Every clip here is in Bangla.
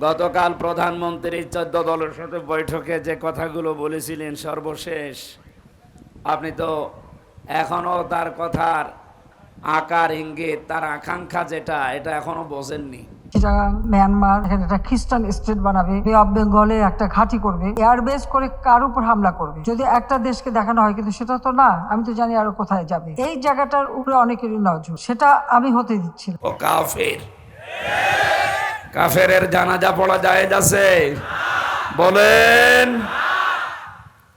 গতকাল প্রধানমন্ত্রী 14 দলের সাথে বৈঠকে যে কথাগুলো বলেছিলেন সর্বশেষ, আপনি তো এখনো তার কথার আকার ইঙ্গিত, তার আকাঙ্ক্ষা যেটা, এটা এখনো বোঝেননি। সেটা মিয়ানমার এখানে একটা খ্রিস্টান স্টেট বানাবে, বে অফ বেঙ্গলে একটা ঘাঁটি করবে, এয়ারবেস করে কার উপর হামলা করবে। যদি একটা দেশকে দেখানো হয়, কিন্তু সেটা তো না, আমি তো জানি আরো কোথায় যাবে। এই জায়গাটার উপরে অনেকেরই নজর, সেটা আমি হতে দিচ্ছি না। ও কাফের, কাফেরের জানাজা পড়া জায়েজ আছে? বলেন।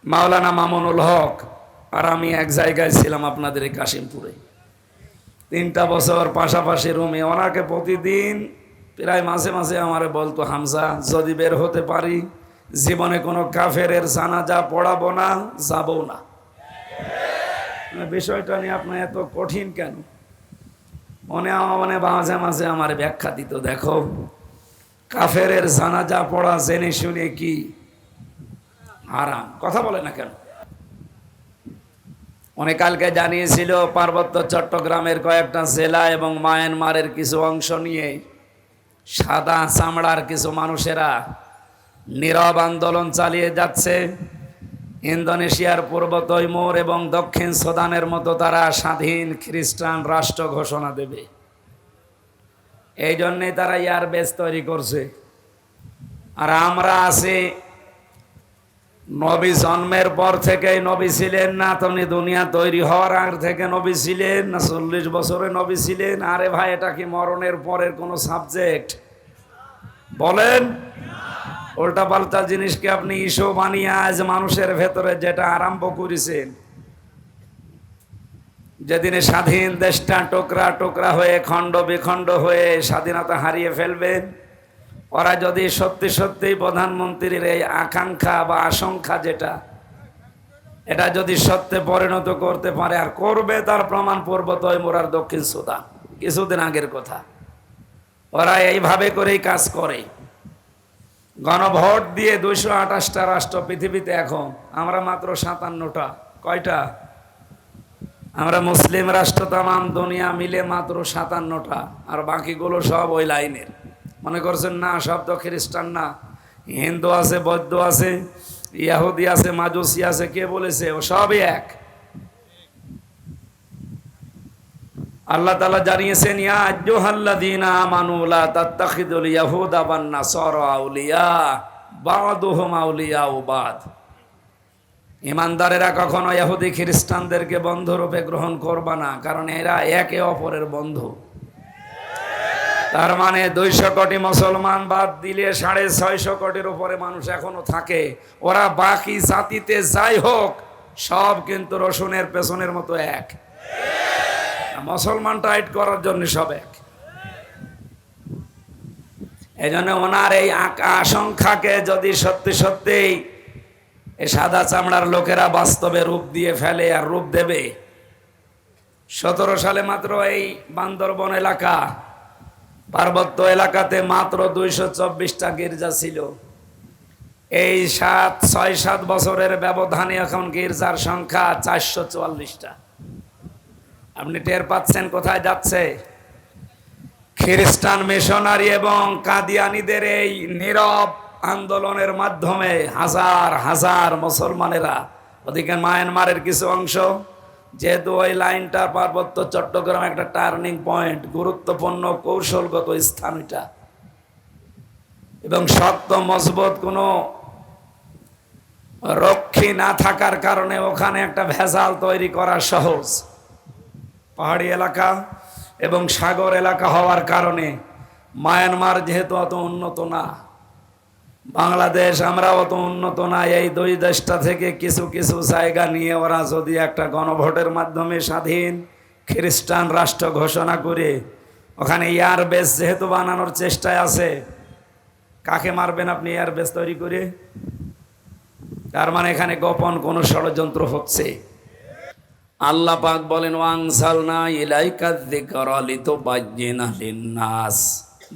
মাওলানা মামুনুল হক আর আমি এক জায়গায় ছিলাম আপনাদের এই কাশিমপুরে, 3টা বছর পাশাপাশি রুমে। ওনাকে প্রতিদিন প্রায় মাঝে মাঝে আমারে বলতো, হামজা যদি বের হতে পারি জীবনে কোনো কাফেরের জানাজা পড়াবো না, যাবো না। বিষয়টা নিয়ে আপনার এত কঠিন কেন? মনে মাঝে মাঝে আমার ব্যাখ্যা দিত, দেখো কাফেরের জানাজা পড়া জেনে শুনে কি হারাম, কথা বলে না কেন? অনেক কালকে জানিয়েছিল পার্বত্য চট্টগ্রামের কয়েকটা জেলা এবং মায়ানমারের কিছু অংশ নিয়ে সাদা চামড়ার কিছু মানুষেরা নীরব আন্দোলন চালিয়ে যাচ্ছে। ইন্দোনেশিয়ার পূর্ব তৈমুর এবং দক্ষিণ সুদানের মতো তারা স্বাধীন খ্রিস্টান রাষ্ট্র ঘোষণা দেবে। এই জন্যেই তারা এয়ারবেস তৈরি করছে। আর আমরা আছি, নবী জন্মের পর থেকেই নবী ছিলেন না, তুমি দুনিয়া তৈরি হওয়ার আগ থেকে নবী ছিলেন না 40 বছরে নবী ছিলেন? আরে ভাই, এটা কি মরণের পরের কোনো সাবজেক্ট? বলেন। উল্টা পাল্টা জিনিসকে আপনি ইস্যু বানিয়ে আজ মানুষের ভেতরে যেটা আরম্ভ করেছেন, যেদিনে স্বাধীন দেশটা টোকরা টোকরা হয়ে খণ্ড বিখণ্ড হয়ে স্বাধীনতা হারিয়ে ফেলবেন, ওরা যদি সত্যি সত্যি প্রধানমন্ত্রীর এই আকাঙ্ক্ষা বা আশঙ্কা যেটা, এটা যদি সত্যে পরিণত করতে পারে, আর করবে, তার প্রমাণ পূর্ব তৈমুর আর দক্ষিণ সুদান, কিছুদিন আগের কথা। ওরা এইভাবে করেই কাজ করে। গণভোট দিয়ে 228টা রাষ্ট্র পৃথিবীতে, এখন আমরা মাত্র 57টা। কয়টা? আমরা মুসলিম রাষ্ট্র তামাম দুনিয়া মিলে মাত্র 57টা, আর বাকিগুলো সব ওই লাইনের। মনে করছেন না সব তো খ্রিস্টান না, হিন্দু আছে, বৌদ্ধ আছে, ইয়াহুদি আছে, মাজুসি আছে, কে বলেছে? ও সবই এক। আল্লাহ তাআলা জানিয়েছেন, ইয়া আইয়ুহাল্লাযীনা আমানু লা তাত্তাখিযুল ইয়াহুদা ওয়ান নাসারা আউলিয়া বা'দুহুম আউলিয়াউ বা'দ। ঈমানদারেরা কখনো ইহুদি খ্রিস্টানদেরকে বন্ধুরূপে গ্রহণ করবা না, কারণ এরা একে অপরের বন্ধু। তার মানে 200 কোটি মুসলমান বাদ দিলে 650 কোটির উপরে মানুষ এখনো থাকে। ওরা বাকি জাতিতে যাই হোক, সব কিন্তু রসুনের পেছনের মতো এক। মুসলমান টাইট করার জন্য সব এক। এই জন্য ওনার এই আশঙ্কাকে যদি সত্যি সত্যি এই সাদা চামড়ার লোকেরা বাস্তবে রূপ দিয়ে ফেলে, আর রূপ দেবে। 17 সালে মাত্র এই বান্দরবন এলাকা, পার্বত্য এলাকাতে মাত্র 224টা গির্জা ছিল। এই 6-7 বছরের ব্যবধানে এখন গির্জার সংখ্যা 444টা। আপনি টের পাচ্ছেন কোথায় যাচ্ছে? খ্রিস্টান মিশনারি এবং কাদিয়ানীদের এই নীরব আন্দোলনের মাধ্যমে হাজার হাজার মুসলমানেরা, ওদিকে মায়ানমারের কিছু অংশ, যেহেতু ওই লাইনটা পার্বত্য চট্টগ্রাম একটা টার্নিং পয়েন্ট, গুরুত্বপূর্ণ কৌশলগত স্থান এটা, এবং শক্ত মজবুত কোনো রক্ষী না থাকার কারণে ওখানে একটা ভেজাল তৈরি করা সহজ। পাহাড়ি এলাকা এবং সাগর এলাকা হওয়ার কারণে মায়ানমার যেহেতু অত উন্নত না, বাংলাদেশ আমরা অত উন্নত না, এই 2 দেশটা থেকে কিছু কিছু জায়গা নিয়ে ওরা যদি একটা গণভোটের মাধ্যমে স্বাধীন খ্রিস্টান রাষ্ট্র ঘোষণা করে ওখানে এয়ারবেস যেহেতু বানানোর চেষ্টায় আছে, কাকে মারবেন আপনি এয়ারবেস তৈরি করে? তার মানে এখানে গোপন কোনো ষড়যন্ত্র হচ্ছে। আল্লাহ পাক বলেন, ওয়াংসালনা ইলাইকা যিকরা লিতুবায়্যিনা লিন-নাস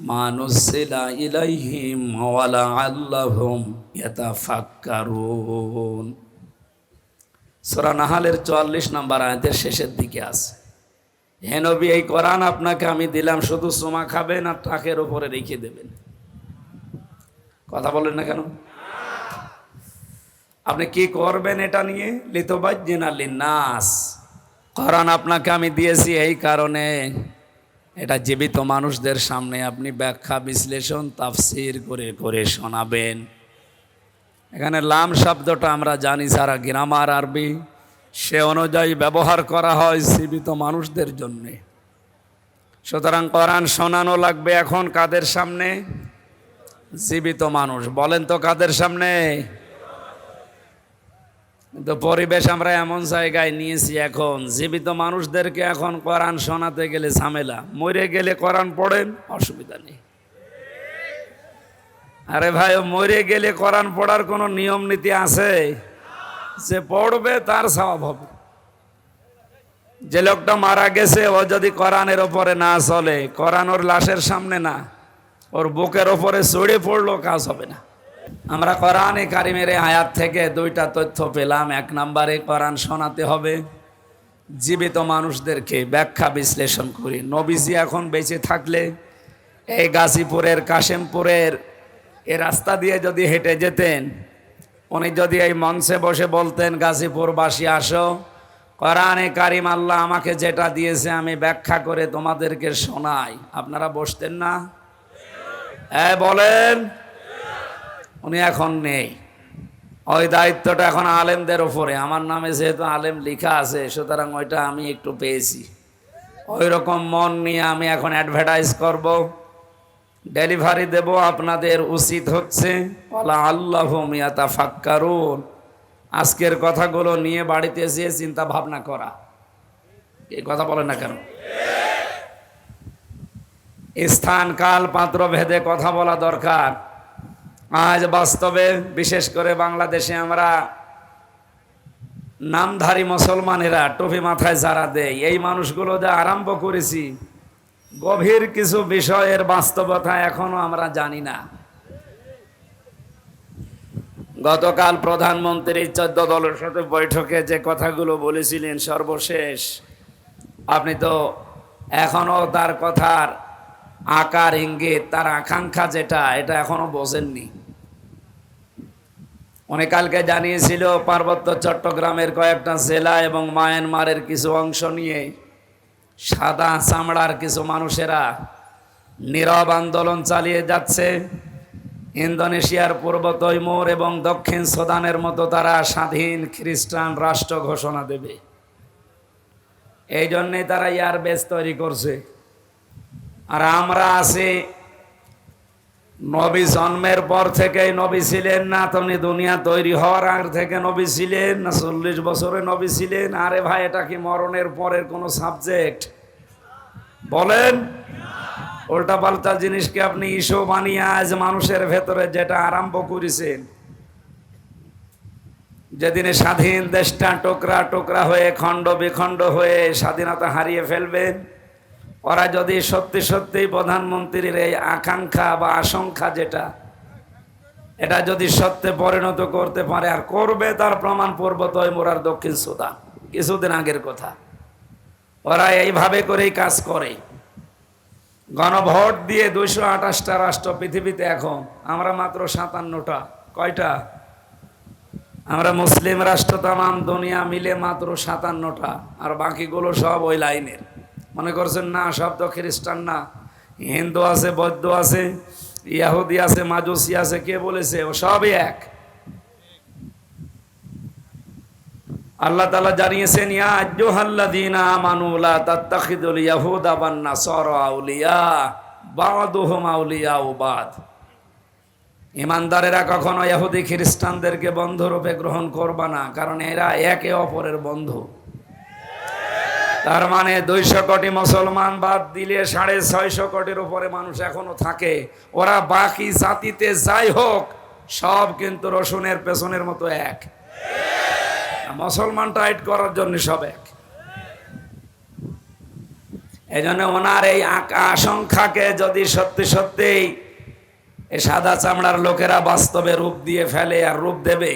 মা নুযিলা ইলাইহিম ওয়া লাআল্লাহুম ইয়াতাফাক্কারুন। সূরা নাহালের 44 নম্বর আয়াতের শেষের দিকে আছে, হে নবী, এই কোরআন আপনাকে আমি দিলাম, শুধু চুমা খাবেন আর টাকের উপরে রেখে দেবেন। কথা বলেন না কেন? আপনি কি করবেন এটা নিয়ে? লিতুবাজ্জিনা লিন্নাস। কোরআন আপনাকে আমি দিয়েছি এই কারণে, এটা জীবিত মানুষদের সামনে আপনি ব্যাখ্যা বিশ্লেষণ তাফসীর করে করে শোনাবেন। এখানে লাম শব্দটা আমরা জানি সারা গ্রামার আরবি, সে অনুযায়ী ব্যবহার করা হয় জীবিত মানুষদের জন্যে। সুতরাং কোরআন শোনানো লাগবে এখন কাদের সামনে? জীবিত মানুষ। বলেন তো কাদের সামনে? কিন্তু পরিবেশ আমরা এমন জায়গায় নিয়েছি, এখন জীবিত মানুষদেরকে এখন কোরআন শোনাতে গেলে ঝামেলা। মরে গেলে কোরআন পড়েন, অসুবিধা নেই। আরে ভাই, মরে গেলে কোরআন পড়ার কোনো নিয়ম নীতি আছে? যে পড়বে তার সওয়াব হবে। যে লোকটা মারা গেছে ও যদি কোরআনের ওপরে না চলে, কোরআন ওর লাশের সামনে না, ওর বুকের ওপরে চড়ে পড়লো, কাজ হবে না। আমরা কোরআনে কারিমের আয়াত থেকে দুইটা তথ্য পেলাম। এক নম্বরে, কোরআন শোনাতে হবে জীবিত মানুষদেরকে, ব্যাখ্যা বিশ্লেষণ করি। নবীজি এখন বেঁচে থাকলে এই গাজীপুরের কাশেমপুরের এই রাস্তা দিয়ে যদি হেঁটে যেতেন, উনি যদি এই মঞ্চে বসে বলতেন, গাজীপুরবাসী আসো, কোরআনে কারিম আল্লাহ আমাকে যেটা দিয়েছে আমি ব্যাখ্যা করে তোমাদেরকে শোনাই, আপনারা বসতেন না? বলেন। উনি এখন নেই, ওই দায়িত্বটা এখন আলেমদের উপরে। আমার নামে যেহেতু আলেম লেখা আছে, সুতরাং ওইটা আমি একটু পেয়েছি। ওই রকম মন নিয়ে আমি এখন অ্যাডভার্টাইজ করব, ডেলিভারি দেব। আপনাদের উচিত হচ্ছে ওয়ালা আল্লাহুম ইয়াতাফাক্কারুন, আজকের কথাগুলো নিয়ে বাড়িতে যেয়ে চিন্তা ভাবনা করা। এই কথা বলেন না কেন? স্থান কাল পাত্র ভেদে কথা বলা দরকার। আজ বাস্তবে বিশেষ করে বাংলাদেশে আমরা নামধারী মুসলমানেরা টুপি মাথায় যারা দেয়, এই মানুষগুলো যা আরম্ভ করেছি, গভীর কিছু বিষয়ের বাস্তবতা এখনো আমরা জানি না। গতকাল প্রধানমন্ত্রী 14 দলের সাথে বৈঠকে যে কথাগুলো বলেছিলেন সর্বশেষ, আপনি তো এখনো তার কথার আকার ইঙ্গিত, তার আকাঙ্ক্ষা যেটা, এটা এখনো বোঝেননি। উনি কালকে জানিয়েছিল পার্বত্য চট্টগ্রামের কয়েকটা জেলা এবং মায়ানমারের কিছু অংশ নিয়ে সাদা চামড়ার কিছু মানুষেরা নীরব আন্দোলন চালিয়ে যাচ্ছে। ইন্দোনেশিয়ার পূর্ব তৈমুর এবং দক্ষিণ সুদানের মতো তারা স্বাধীন খ্রিস্টান রাষ্ট্র ঘোষণা দেবে। এই জন্যে তারা এয়ারবেস তৈরি করছে। আর আমরা আছি, নবী জন্মের পর থেকেই নবী ছিলেন না, তুমি দুনিয়া তৈরি হওয়ার আগ থেকে নবী ছিলেন না 40 বছরে নবী ছিলেন? আরে ভাই, এটা কি মরণের পরের কোনো সাবজেক্ট? বলেন। উল্টা পাল্টা জিনিসকে আপনি ইস্যু বানিয়ে আজ মানুষের ভেতরে যেটা আরম্ভ করেছেন, যেদিনে স্বাধীন দেশটা টুকরা টুকরা হয়ে খণ্ড বিখণ্ড হয়ে স্বাধীনতা হারিয়ে ফেলবেন, ওরা যদি সত্যি সত্যি প্রধানমন্ত্রীর এই আকাঙ্ক্ষা বা আশঙ্কা যেটা, এটা যদি সত্যে পরিণত করতে পারে, আর করবে, তার প্রমাণ পূর্ব তৈমুর আর দক্ষিণ সুদান, কিছুদিন আগের কথা। ওরা এইভাবে করেই কাজ করে। গণভোট দিয়ে 228টা রাষ্ট্র পৃথিবীতে, এখন আমরা মাত্র 57টা। কয়টা? আমরা মুসলিম রাষ্ট্র তামাম দুনিয়া মিলে মাত্র 57টা, আর বাকিগুলো সব ওই লাইনের। মনে করছেন না সব তো খ্রিস্টান না, হিন্দু আছে, বৌদ্ধ আছে, ইহুদি আছে, মাজুসি আছে, কে বলেছে? ও সবই এক। আল্লাহ তাআলা জানিয়েছেন, ইয়া আইয়ুহাল্লাযীনা আমানু লা তাত্তাখিযুল ইয়াহুদা ওয়ান নাসারা আউলিয়া বা'দুহুম আউলিয়াউ বা'দ। ঈমানদারেরা কখনো ইহুদি খ্রিস্টানদেরকে বন্ধুরূপে গ্রহণ করবা না, কারণ এরা একে অপরের বন্ধু। তার মানে 200 কোটি মুসলমান বাদ দিলে 650 কোটির উপরে মানুষ এখনো থাকে। ওরা বাকি জাতিতে যাই হোক, সব কিন্তু রসুনের পেছনের মতো এক। মুসলমান টাইট করার জন্য সব এক। এই জন্য ওনার এই আশঙ্কাকে যদি সত্যি সত্যি এই সাদা চামড়ার লোকেরা বাস্তবে রূপ দিয়ে ফেলে, আর রূপ দেবে।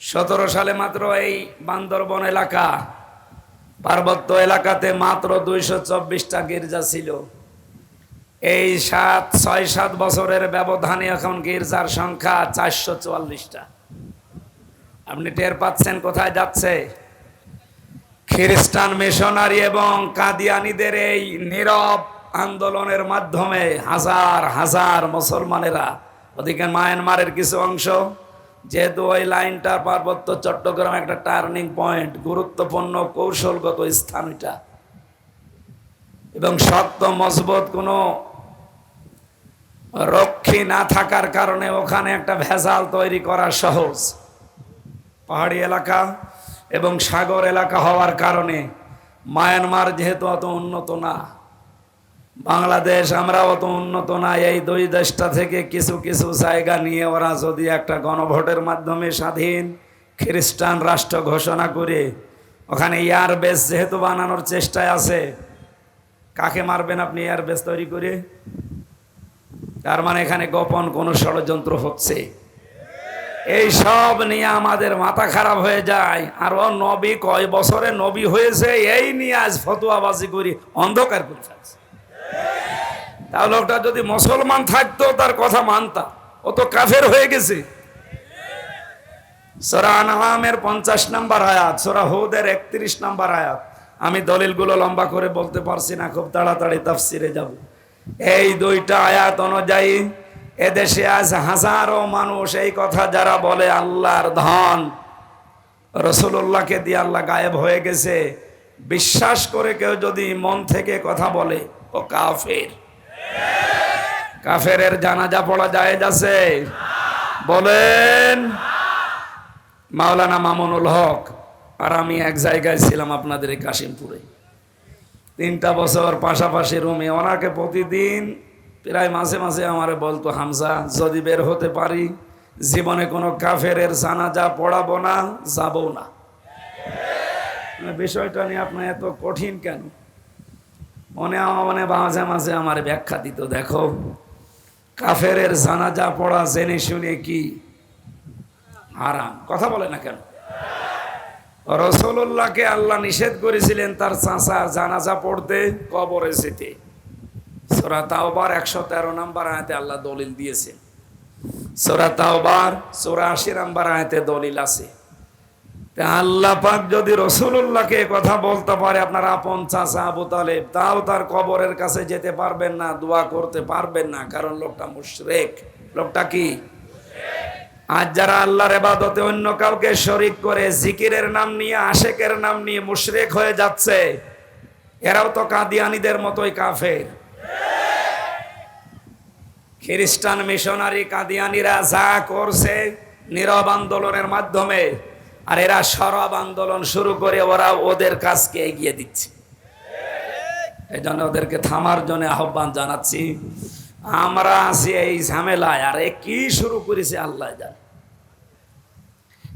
17 সালে মাত্র এই বান্দরবন এলাকা, পার্বত্য এলাকাতে মাত্র 224টা গির্জা ছিল। এই 6-7 বছরের ব্যবধানে এখন গির্জার সংখ্যা 444টা। আপনি টের পাচ্ছেন কোথায় যাচ্ছে? খ্রিস্টান মিশনারি এবং কাদিয়ানীদের এই নীরব আন্দোলনের মাধ্যমে হাজার হাজার মুসলমানেরা, ওদিকে মায়ানমারের কিছু অংশ, যেহেতু ওই লাইনটা পার্বত্য চট্টগ্রাম একটা টার্নিং পয়েন্ট, গুরুত্বপূর্ণ কৌশলগত স্থান এটা, এবং শক্ত মজবুত কোনো রক্ষী না থাকার কারণে ওখানে একটা ভেজাল তৈরি করা সহজ। পাহাড়ি এলাকা এবং সাগর এলাকা হওয়ার কারণে মায়ানমার যেহেতু অত উন্নত না, বাংলাদেশ আমরা অত উন্নত না, এই দুই দেশটা থেকে কিছু কিছু জায়গা নিয়ে ওরা যদি একটা গণভোটের মাধ্যমে স্বাধীন খ্রিস্টান রাষ্ট্র ঘোষণা করে ওখানে এয়ারবেস যেহেতু বানানোর চেষ্টায় আছে, কাকে মারবেন আপনি এয়ারবেস তৈরি করে? তার মানে এখানে গোপন কোনো ষড়যন্ত্র হচ্ছে। এই সব নিয়ে আমাদের মাথা খারাপ হয়ে যায়। আর ও নবী কয় বছরে নবী হয়েছে এই নিয়ে আজ ফতোয়াবাজি করি অন্ধকার করে ফেলছে। তাহলে ওটা যদি মুসলমান থাকতো তার কথা মানতাম, ও তো কাফের হয়ে গেছে। সূরা আনআমের 50 নম্বর আয়াত, সূরা হুদের 31 নম্বর আয়াত। আমি দলিলগুলো লম্বা করে বলতে পারছি না, খুব তাড়াতাড়ি তাফসিরে যাব। এই দুইটা আয়াত অনুযায়ী এদেশে আজ হাজারো মানুষ এই কথা যারা বলে আল্লাহর ধন রাসূলুল্লাহকে দিয়ে আল্লাহ গায়েব হয়ে গেছে, বিশ্বাস করে কেউ যদি মন থেকে কথা বলে ও কাফের। কাফেরের জানাজা পড়া জায়েজ আছে? বলেন। মাওলানা মামুনুল হক আর আমি এক জায়গায় ছিলাম আপনাদের এই কাশিমপুরে, 3টা বছর পাশাপাশি রুমে। ওনাকে প্রতিদিন প্রায় মাঝে মাঝে আমারে বলতো, হামজা যদি বের হতে পারি জীবনে কোনো কাফেরের জানাজা পড়াবো না, যাবো না। বিষয়টা নিয়ে আপনার এত কঠিন কেন? মনে মাঝে মাঝে আমার ব্যাখ্যা দিত, দেখো কাফেরের জানাজা পড়া জেনে শুনে কি হারাম? কথা বলে না কেন? রাসূলুল্লাহকে আল্লাহ নিষেধ করেছিলেন তার চাচার জানাজা পড়তে, কবরে যেতে। সূরা তাওবার 113 নম্বর আয়াতে আল্লাহ দলিল দিয়েছেন। সূরা তাওবার 84 নম্বর আয়াতে দলিল আছে। আল্লাহ পাক যদি রাসূলুল্লাহকে কথা বলতে পারে, আপনার আপন চাচা আবু তালেব, তাও তার কবরের কাছে যেতে পারবেন না, দোয়া করতে পারবেন না, কারণ লোকটা মুশরিক। লোকটা কি? আজ যারা আল্লাহর ইবাদতে অন্য কাউকে শরীক করে জিকিরের নাম নিয়ে, আশেকের নাম নিয়ে মুশরিক হয়ে যাচ্ছে, এরাও তো কাদিয়ানীদের মতোই কাফের। খ্রিস্টান মিশনারি কাদিয়ানীরা যা করছে নীরব আন্দোলনের মাধ্যমে, আর এরা সরব আন্দোলন শুরু করে ওরা ওদের কাজকে এগিয়ে দিচ্ছে। এই জন্য ওদেরকে থামার জন্য আহ্বান জানাচ্ছি। আমরা আছি এই ঝামেলায়, আর এ কি শুরু করেছে আল্লাহ জানে।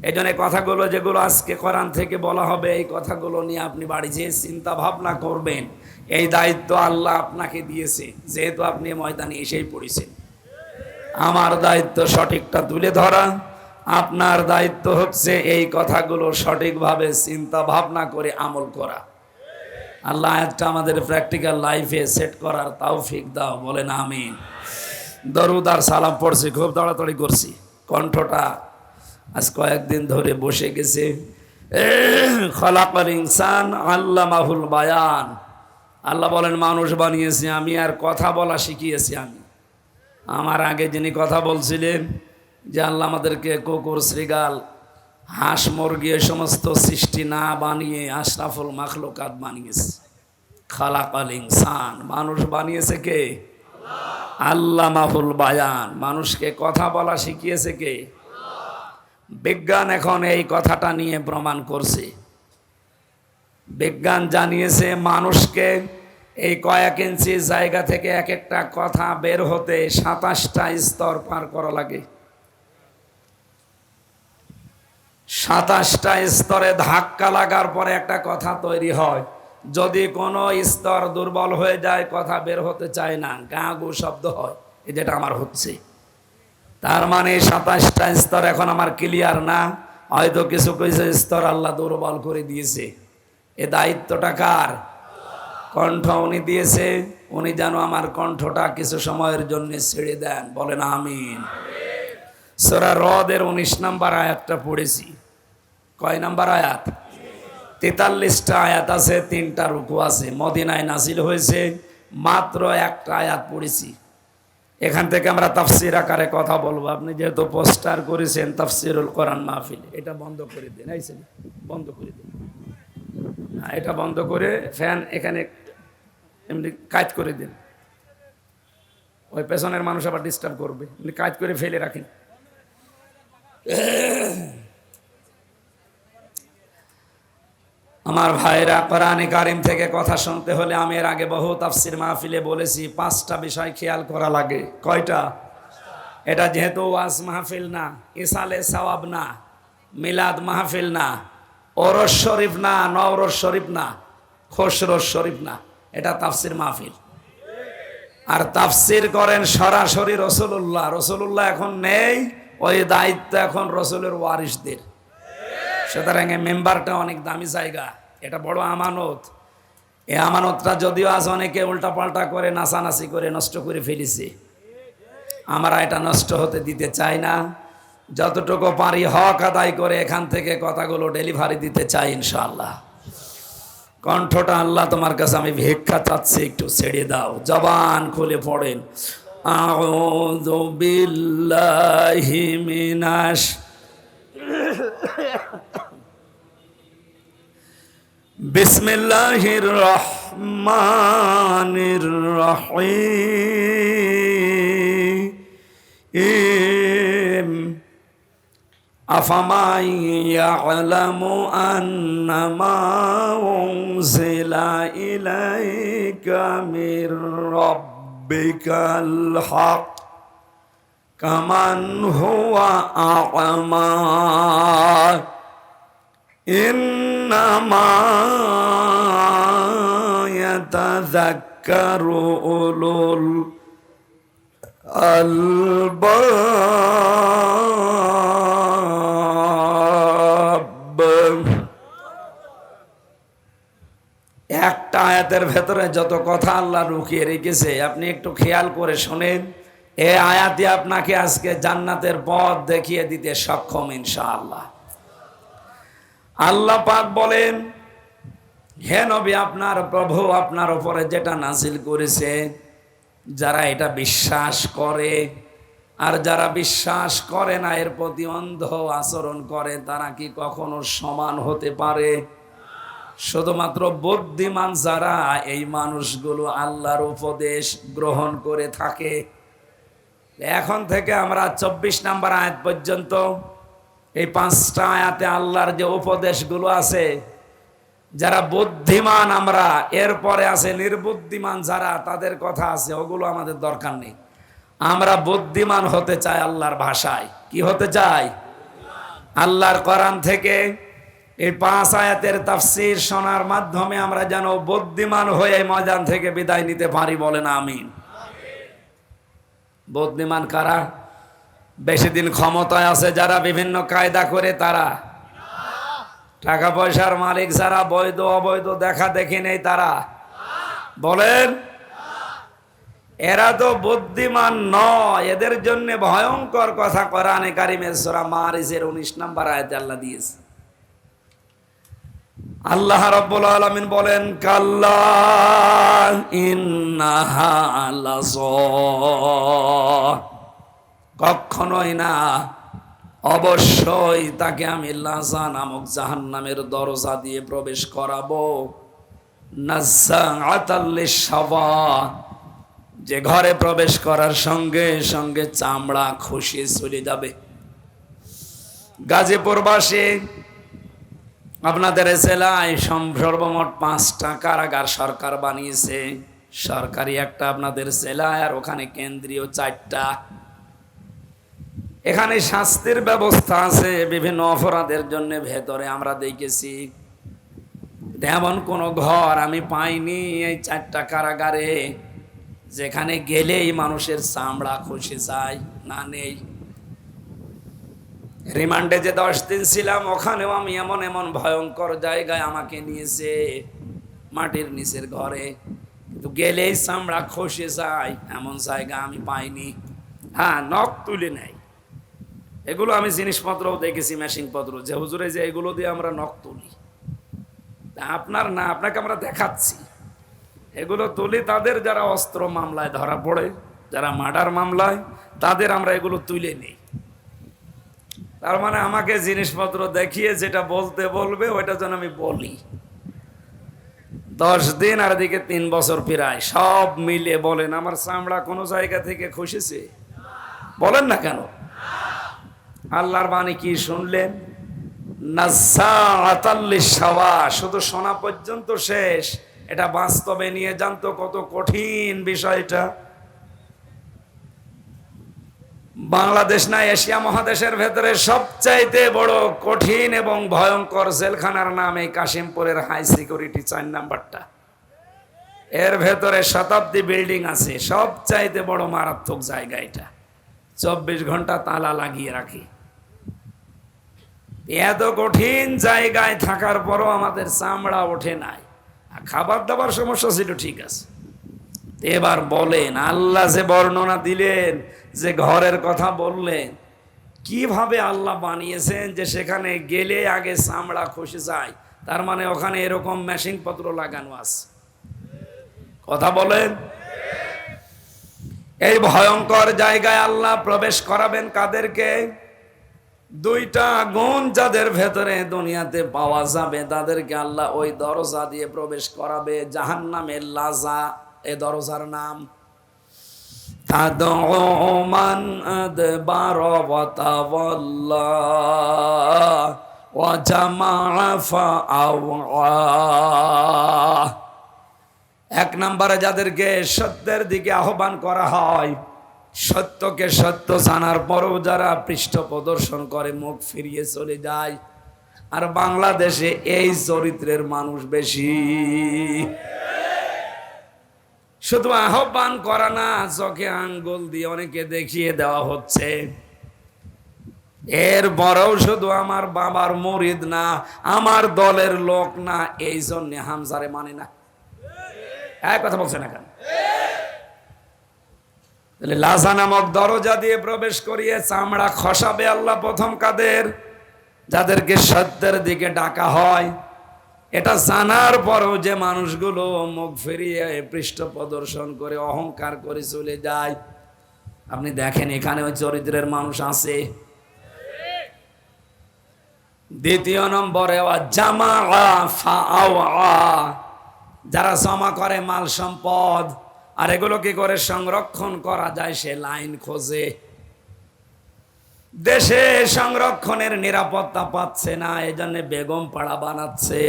এই জন্য কথাগুলো যেগুলো আজকে কোরআন থেকে বলা হবে, এই কথাগুলো নিয়ে আপনি বাড়ি যেয়ে চিন্তা ভাবনা করবেন। এই দায়িত্ব আল্লাহ আপনাকে দিয়েছে, যেহেতু আপনি ময়দানে এসেই পড়েছেন। আমার দায়িত্ব সঠিকটা তুলে ধরা, আপনার দায়িত্ব হচ্ছে এই কথাগুলো সঠিকভাবে চিন্তা ভাবনা করে আমল করা। আল্লাহ একটা আমাদের প্র্যাকটিক্যাল লাইফে সেট করার তৌফিক দাও, বলেন আমিন। দরুদ আর সালাম পড়ছি, খুব তাড়াতাড়ি করছি, কণ্ঠটা আজ কয়েকদিন ধরে বসে গেছে। খলাকাল ইনসান আল্লামাহুল বায়ান। আল্লাহ বলেন মানুষ বানিয়েছি আমি, আর কথা বলা শিখিয়েছি আমি। আমার আগে যিনি কথা বলছিলেন যে আল্লাহ আমাদেরকে কুকুর, শ্রীগাল, হাঁস, মুরগি এ সমস্ত সৃষ্টি না বানিয়ে আশরাফুল মাখলুকাত বানিয়েছে। খালাকাল ইনসান, মানুষ বানিয়েছে কে? আল্লামাহুল বায়ান, মানুষকে কথা বলা শিখিয়েছে কে? বিজ্ঞান এখন এই কথাটা নিয়ে প্রমাণ করছে। বিজ্ঞান জানিয়েছে মানুষকে এই কয়েক ইঞ্চি জায়গা থেকে এক একটা কথা বের হতে 27টা স্তর পার করা লাগে। 27টা স্তরে ধাক্কা লাগার পরে একটা কথা তৈরি হয়। যদি কোনো স্তর দুর্বল হয়ে যায়, কথা বের হতে চায় না, গা গু শব্দ হয়, এই যেটা আমার হচ্ছে। তার মানে 27টা স্তর এখন আমার ক্লিয়ার না, হয়তো কিছু কিছু স্তর আল্লাহ দুর্বল করে দিয়েছে। এ দায়িত্বটা কার? কণ্ঠ উনি দিয়েছে, উনি যেন আমার কণ্ঠটা কিছু সময়ের জন্য ছেড়ে দেন, বলেন আমিন। সূরা রদের 19 নম্বর আয়াতটা পড়েছি। কয় নাম্বার আয়াত? 43টা আয়াত আছে, 3টা রুকু আছে। মদিনায় নাজিল হয়েছে, মাত্র একটা আয়াত পড়েছি। এখান থেকে আমরা তাফসির আকারে কথা বলবো। আপনি যেহেতু পোস্টার করেছেন তাফসিরুল কোরআন মাহফিল, এটা বন্ধ করে দিন। এই ছেলে, বন্ধ করে দিন। এটা বন্ধ করে ফ্যান এখানে এমনি কাজ করে দিন। ওই পেছনের মানুষ আবার ডিস্টার্ব করবে, এমনি কাজ করে ফেলে রাখেন। আমার ভাইরা, কোরআনে কারিম থেকে কথা শুনতে হলে আমি এর আগে বহু তাফসির মাহফিলে বলেছি 5টা বিষয় খেয়াল করা লাগে। কয়টা? এটা যেহেতু ওয়াজ মাহফিল না, ইসালে সওয়াব না, মিলাদ মাহফিল না, ওরস শরীফ না, নওরস শরীফ না, খসরস শরীফ না, এটা তাফসির মাহফিল। আর তাফসির করেন সরাসরি রসুল্লাহ। রসুল্লাহ এখন নেই, ওই দায়িত্ব এখন রসুলের ওয়ারিসদের। সুতরাং এই মেম্বারটা অনেক দামি জায়গা, এটা বড় আমানত। এই আমানতটা যদিও আজ অনেকে উল্টাপাল্টা করে নাচানাচি করে নষ্ট করে ফেলেছে, আমরা এটা নষ্ট হতে দিতে চাই না। যতটুকু পারি হক আদায় করে এখান থেকে কথাগুলো ডেলিভারি দিতে চাই ইনশাআল্লাহ। কণ্ঠটা আল্লাহ তোমার কাছে আমি ভিক্ষা চাচ্ছি, একটু ছেড়ে দাও, জবান খুলে পড়েন। আউযু বিল্লাহি মিনাশ বিসমিল্লাহির রহমানির রহিম। আফামান ইয়ালামু আন্নামা উনজিলা ইলাইকা মির রাব্বিকাল হক কামান হুয়া আ'মা ইন্নামা ইয়াতাযাক্কারু উলুল আলবাব। একটা আয়াতের ভেতরে যত কথা আল্লাহ লুকিয়ে রেখেছে আপনি একটু খেয়াল করে শোনেন। এই আয়াতে আপনাকে আজকে জান্নাতের পথ দেখিয়ে দিতে সক্ষম ইনশাআল্লাহ। আল্লাহ পাক বলেন, হে নবী, আপনার প্রভু আপনার উপরে যেটা নাজিল করেছে, যারা এটা বিশ্বাস করে আর যারা বিশ্বাস করে না, এর প্রতি অন্ধ আচরণ করে, তারা কি কখনো সমান হতে পারে? শুধুমাত্র বুদ্ধিমান যারা, এই মানুষগুলো আল্লাহর উপদেশ গ্রহণ করে থাকে। এখন থেকে আমরা 24 নম্বর আয়াত পর্যন্ত এই 5টা আয়াতে আল্লাহর যে উপদেশগুলো আছে, যারা বুদ্ধিমান আমরা, এরপরে আছে নির্বুদ্ধিমান যারা, তাদের কথা আছে, ওগুলো আমাদের দরকার নেই। আমরা বুদ্ধিমান হতে চাই আল্লাহর ভাষায়। কি হতে চাই? আল্লাহর কোরআন থেকে এই 5 আয়াতের তাফসীর শোনার মাধ্যমে আমরা যেন বুদ্ধিমান হয়ে ময়দান থেকে বিদায় নিতে পারি, বলেন আমিন। বুদ্ধিমান কারা? বেশি দিন ক্ষমতায় আছে যারা, বিভিন্ন কায়দা করে তারা, টাকা পয়সার মালিক যারা, বৈধ অবৈধ দেখা দেখি নেই তারা, বলেন। এরা তো বুদ্ধিমান নয়, এদের জন্য ভয়ঙ্কর কথা কোরআনে কারিমের সূরা মারিজের 19 নম্বর আয়াতে আল্লাহ দিয়েছে। আল্লাহ রাব্বুল আলামিন বলেন, কাল্লা ইন্নাহা লাযা, কখনোই না, অবশ্যই তাকে আমি লাযা নামক জাহান্নামের দরজা দিয়ে প্রবেশ করাবো। নাযাআতাল লিশাওয়া, যে ঘরে প্রবেশ করার সঙ্গে সঙ্গে চামড়া খসে চলে যাবে। গাজীপুরবাসী, আপনাদের জেলায় সর্বমোট 5টা কারাগার সরকার বানিয়েছে। সরকারি একটা আপনাদের জেলায়, আর ওখানে কেন্দ্রীয় 4টা। এখানে শাস্তির ব্যবস্থা আছে বিভিন্ন অপরাধের জন্য। ভেতরে আমরা দেখেছি এমন কোন ঘর আমি পাইনি এই 4টা কারাগারে যেখানে গেলেই মানুষের চামড়া খসে যায়, না, নেই। রিমান্ডে যে 10 দিন ছিলাম, ওখানেও আমি এমন ভয়ঙ্কর জায়গায় আমাকে নিয়েছে, মাটির নিচের ঘরে। তো গেলেই চামড়া খসে যায়, এমন জায়গা আমি পাইনি। হ্যাঁ, নখ তুলে নেয়, এগুলো আমি জিনিসপত্রও দেখেছি, মেশিন পত্র, যে হুজুরে যে এগুলো দিয়ে আমরা নখ তুলি। আপনার না, আপনাকে আমরা দেখাচ্ছি, এগুলো তুলি তাদের যারা অস্ত্র মামলায় ধরা পড়ে, যারা মার্ডার মামলায়, তাদের আমরা এগুলো তুলে নিই। তার মানে আমাকে জিনিসপত্র দেখিয়ে যেটা বলতে বলবে ওইটা যেন আমি বলি। 10 দিন আর এদিকে 3 বছর প্রায়, সব মিলে বলেন আমার চামড়া কোনো জায়গা থেকে খসেছে? বলেন না কেন? আল্লাহর বাণী কি শুনলেন? নাজ্জাআতাল লিশাওয়া, শুধু শোনা পর্যন্ত শেষ, এটা বাস্তবে নিয়ে জানতো কত কঠিন বিষয়টা। বাংলাদেশ না এশিয়া মহাদেশের ভেতরে সবচাইতে বড় কঠিন এবং ভয়ঙ্কর জেলখানার নাম এই কাশিমপুরের হাই সিকিউরিটি 4 নাম্বারটা। এর ভেতরে শতাব্দী বিল্ডিং আছে, সবচাইতে বড় মারাত্মক জায়গা এটা। 24 ঘন্টা তালা লাগিয়ে রাখি। এত কঠিন জায়গায় থাকার পরও আমাদের চামড়া ওঠে নাই। খাবার দাবার সমস্যা ছিল, ঠিক আছে। এবার বলেন, আল্লাহ যে বর্ণনা দিলেন, যে ঘরের কথা বললেন, কিভাবে আল্লাহ বানিয়েছেন যে সেখানে গেলে আগে চামড়া খসে যায়? তার মানে ওখানে এরকম মেশিন পত্র লাগানো আছে। কথা বলেন। এই ভয়ঙ্কর জায়গায় আল্লাহ প্রবেশ করাবেন কাদেরকে? 2টা গুণ যাদের ভেতরে দুনিয়াতে পাওয়া যাবে তাদেরকে আল্লাহ ওই দরজা দিয়ে প্রবেশ করাবে। জাহান্নামের লাজা, এ দরজার নাম তাদউ মান আদবার ওয়া তাওয়াল্লা ওয়া জামাআ ফাআওয়া। 1 নম্বরে যাদেরকে সত্যের দিকে আহ্বান করা হয়, সত্যকে সত্য জানার পরও যারা পৃষ্ঠ প্রদর্শন করে, মুখ ফিরিয়ে চলে যায়। আর বাংলাদেশে এই চরিত্রের মানুষ বেশি। শুধু আহ্বান করা না, চোখে আঙ্গুল দিয়ে অনেকে দেখিয়ে দেওয়া হচ্ছে। এর বড়ও শুধু আমার বাবার মুরিদ না, আমার দলের লোক না, এই জন্য হামজারে মানে না। এক কথা বলছে না কেন? লাজা নামক দরজা দিয়ে প্রবেশ করিয়ে চামড়া খসাবে আল্লাহ প্রথম কাদের? যাদেরকে সত্যের দিকে ডাকা হয়। এটা জানার পরও যে মানুষগুলো মুখ ফিরিয়ে পৃষ্ঠ প্রদর্শন করে অহংকার করে চলে যায়, আপনি দেখেন এখানে ওই চরিত্রের মানুষ আছে। 2 নম্বরে জামাআ ফাআওয়া, যারা জমা করে মাল সম্পদ আর এগুলো কি করে সংরক্ষণ করা যায় সে লাইন খোঁজে। দেশে সংরক্ষণের নিরাপত্তা পাচ্ছে না, এই জন্য বেগম পাড়া বানাচ্ছে।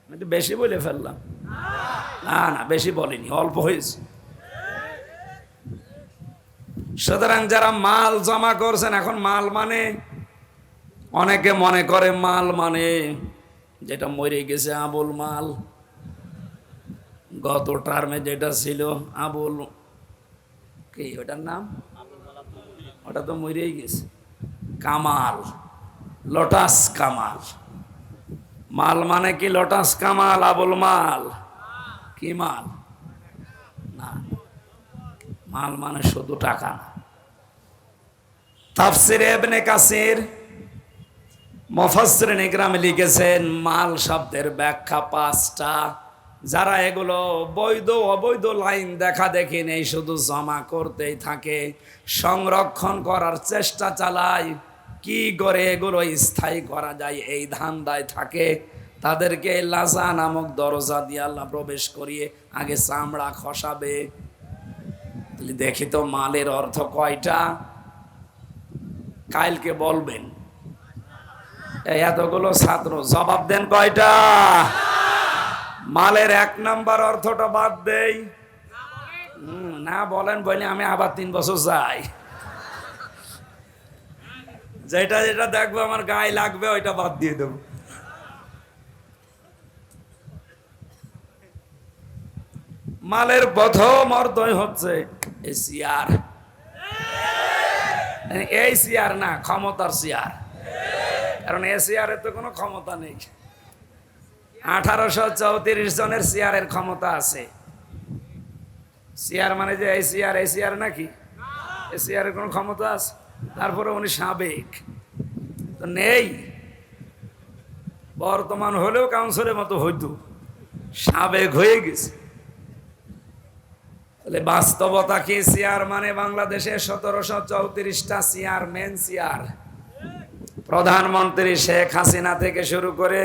একটু বেশি বলে ফেললাম? না না, বেশি বলিনি, অল্প হয়েছে। সুতরাং যারা মাল জমা করছেন, এখন মাল মানে অনেকে মনে করে মাল মানে যেটা মরে গেছে আবুল মাল, গত টার্মে যেটা ছিল আবুল কি ওটার নাম, ওটা তো মরেই গেছে, কামাল, লোটাস কামাল। মাল মানে কি লোটাস কামাল, আবুল মাল? কি মাল? না, মাল মানে শুধু টাকা না। তাফসিরে ইবনে কাসির মুফাসসিরিন ইকরাম লিখেছেন মাল শব্দের ব্যাখ্যা 5টা। যারা এগুলো বৈধ অবৈধ লাইন দেখা দেখি নেই, শুধু জমা করতেই থাকে, সংরক্ষণ করার চেষ্টা চালায়, কি করে এগুলো স্থায়ী করা যায় এই ধান্দায় থাকে, তাদেরকে লাজা নামক দরজা দিয়ে আল্লাহ প্রবেশ করিয়ে আগে চামড়া খসাবে। দেখি তো মালের অর্থ কয়টা? কালকে বলবেন। এতগুলো ছাত্র জবাব দেন, কয়টা? মালের 1 নম্বর অর্থটা বাদ দেই না, বলেন বলে আমি আবার 3 বছর যাই। যেটা যেটা দেখবো আমার গায়ে লাগবে ওইটা বাদ দিয়ে দেব। মালের প্রথম অর্থই হচ্ছে চেয়ার। এই চেয়ার না, ক্ষমতার চেয়ার। কারণ এই চেয়ারে তো কোনো ক্ষমতা নেই। 1834 জনের চেয়ারের ক্ষমতা আছে। চেয়ার মানে যে এই চেয়ার নাকি? এই চেয়ারের কোনো ক্ষমতা আছে? তারপরে উনি সাবেক তো নেই, বর্তমান হলেও কাউন্সিলের মতো হইতো, সাবেক হয়ে গেছে। তাহলে বাস্তবতা কি? চেয়ার মানে বাংলাদেশে 1734টা চেয়ার, মেন চেয়ার। প্রধানমন্ত্রী শেখ হাসিনা থেকে শুরু করে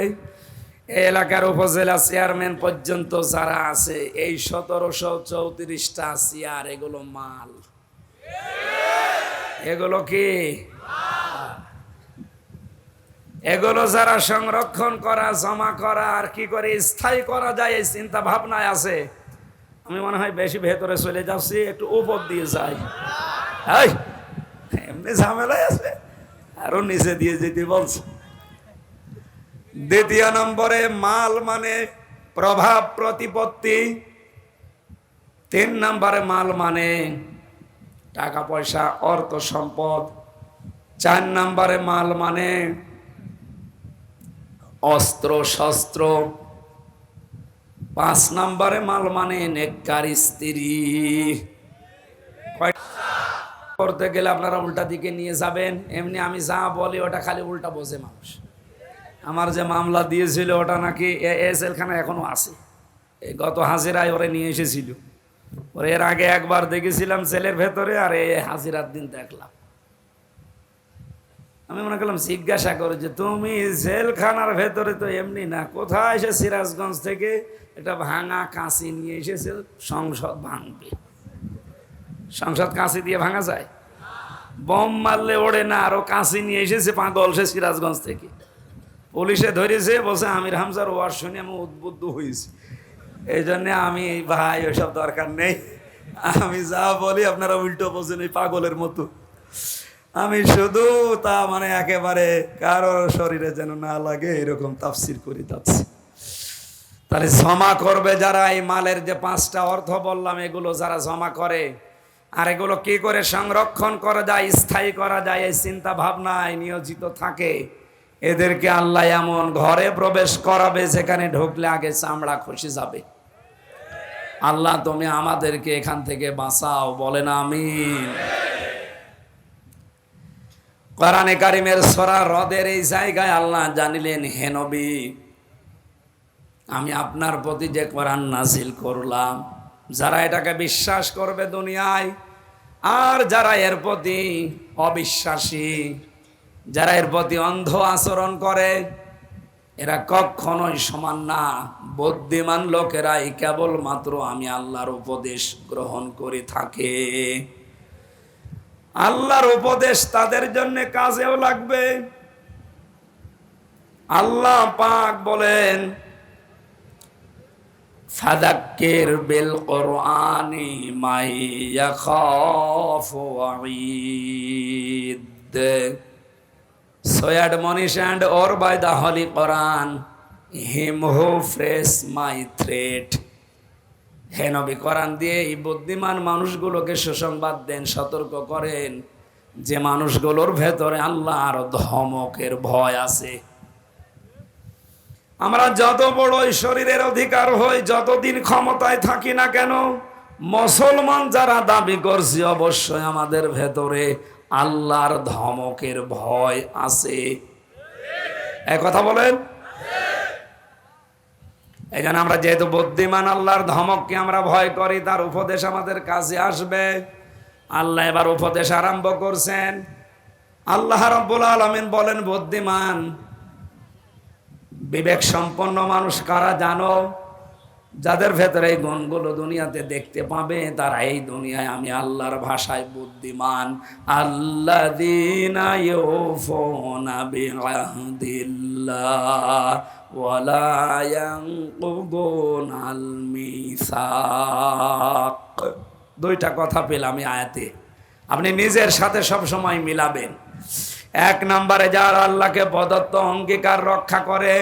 এই এলাকার উপজেলা চেয়ারম্যান পর্যন্ত যারা আছে, এই 1734টা চেয়ার, এগুলো মাল। এগুলো কি? এগুলো যারা সংরক্ষণ করা, জমা করা আর কি করে স্থায়ী করা যায় এই চিন্তা ভাবনায় আছে। আমি মনে হয় বেশি ভেতরে চলে যাচ্ছি, একটু উপর দিয়ে যাই। এমনি ঝামেলায় আছে, আরো নিচে দিয়ে যেতে বলছে। দ্বিতীয় নম্বরে মাল মানে প্রভাব প্রতিপত্তি। 3 নম্বরে মাল মানে টাকা পয়সা, অর্থ সম্পদ। 4 নম্বরে মাল মানে অস্ত্র শস্ত্র। 5 নম্বরে মাল মানে নেককার স্ত্রী। করতে গেলে আপনারা উল্টা দিকে নিয়ে যাবেন। এমনি আমি যা বলি ওটা খালি উল্টা বোঝে মানুষ। আমার যে মামলা দিয়েছিল ওটা নাকি জেলখানা এখনো আছে। এই গত হাজিরায় ওরে নিয়ে এসেছিল। ওরে এর আগে একবার দেখেছিলাম জেলের ভেতরে, আর এই হাজিরার দিন দেখলাম। আমি মনে করলাম জিজ্ঞাসা করে যে তুমি জেলখানার ভেতরে তো এমনি না, কোথায় এসে সিরাজগঞ্জ থেকে একটা ভাঙা কাঁচি নিয়ে এসেছে, সংসদ ভাঙবে। সংসদ কাঁচি দিয়ে ভাঙা যায়? বোম মারলে ওড়ে না, আরো কাঁচি নিয়ে এসেছে পাগল সে সিরাজগঞ্জ থেকে। পুলিশে ধরেছে, বলছে আমির হামজার ওয়াজ শুনে আমি উদ্বুদ্ধ হয়েছি, এই জন্যে আমি ভাই ওইসব দরকার নেই, আমি যা বলি আপনারা উল্টো বোঝেন এই পাগলের মতো। আমি শুধু তা মানে একেবারে কারোর শরীরে যেন না লাগে এরকম তাফসির করে যাচ্ছি। তাহলে জমা করবে যারা, এই মালের যে 5টা অর্থ বললাম, এগুলো যারা জমা করে আর এগুলো কি করে সংরক্ষণ করা যায়, স্থায়ী করা যায়, এই চিন্তা ভাবনায় নিয়োজিত থাকে, এদেরকে আল্লাহ এমন ঘরে প্রবেশ করাবে যেখানে ঢুকলে আগে চামড়া খসে যাবে। আল্লাহ তুমি আমাদেরকে এখান থেকে বাঁচাও, বলেন আমিন। কোরআনে কারিমের সূরা রদের এই জায়গায় আল্লাহ জানিলেন, হে নবী, আমি আপনার প্রতি যে কোরআন নাজিল করলাম, যারা এটাকে বিশ্বাস করবে দুনিয়ায়, আর যারা এর প্রতি অবিশ্বাসী, যারা এর প্রতি অন্ধ আচরণ করে, এরা কখনোই সমান না। বুদ্ধিমান লোকেরাই কেবলমাত্র আমি আল্লাহর উপদেশ গ্রহণ করে থাকে। আল্লাহর উপদেশ তাদের জন্য কাজেও লাগবে। আল্লাহ পাক বলেন, ফাযাক্কির বিল কুরআনি মান ইয়াখাফু ওয়াঈদ। So admonish and or by the Holy Quran him who face my threat. হে নবী, কোরআন দিয়ে এই বুদ্ধিমান মানুষগুলোকে সুসংবাদ দেন, সতর্ক করেন যে মানুষগুলোর ভেতরে আল্লাহর ধমকের ভয় আছে। আমরা যত বড়ই শরীরের অধিকার হই, যতদিন ক্ষমতায় থাকি না কেন, মুসলমান যারা দাবি করছি, অবশ্যই আমাদের ভেতরে আল্লাহর ধমকের ভয় আছে। এই কথা বলেন। এই জন্য আমরা যেহেতু বুদ্ধিমান, আল্লাহর ধমককে আমরা ভয় করি, তার উপদেশ আমাদের কাছে আসবে। আল্লাহ এবার উপদেশ আরম্ভ করছেন। আল্লাহ রাব্বুল আলামিন বলেন, বুদ্ধিমান বিবেক সম্পন্ন মানুষ কারা জানো? যাদের ভেতরে এই গুণগুলো দুনিয়াতে দেখতে পাবে, তারা এই দুনিয়ায় আমি আল্লাহর ভাষায় বুদ্ধিমান। আল্লাযীনা ইউফুনা বিআহদিল্লাহ ওয়া লা ইয়ানকুদুনাল মিসাক। 2টা কথা পেলাম এই আয়াতে, আপনি নিজের সাথে সব সময় মিলাবেন। 1 নম্বরে যারা আল্লাহকে প্রদত্ত অঙ্গীকার রক্ষা করে,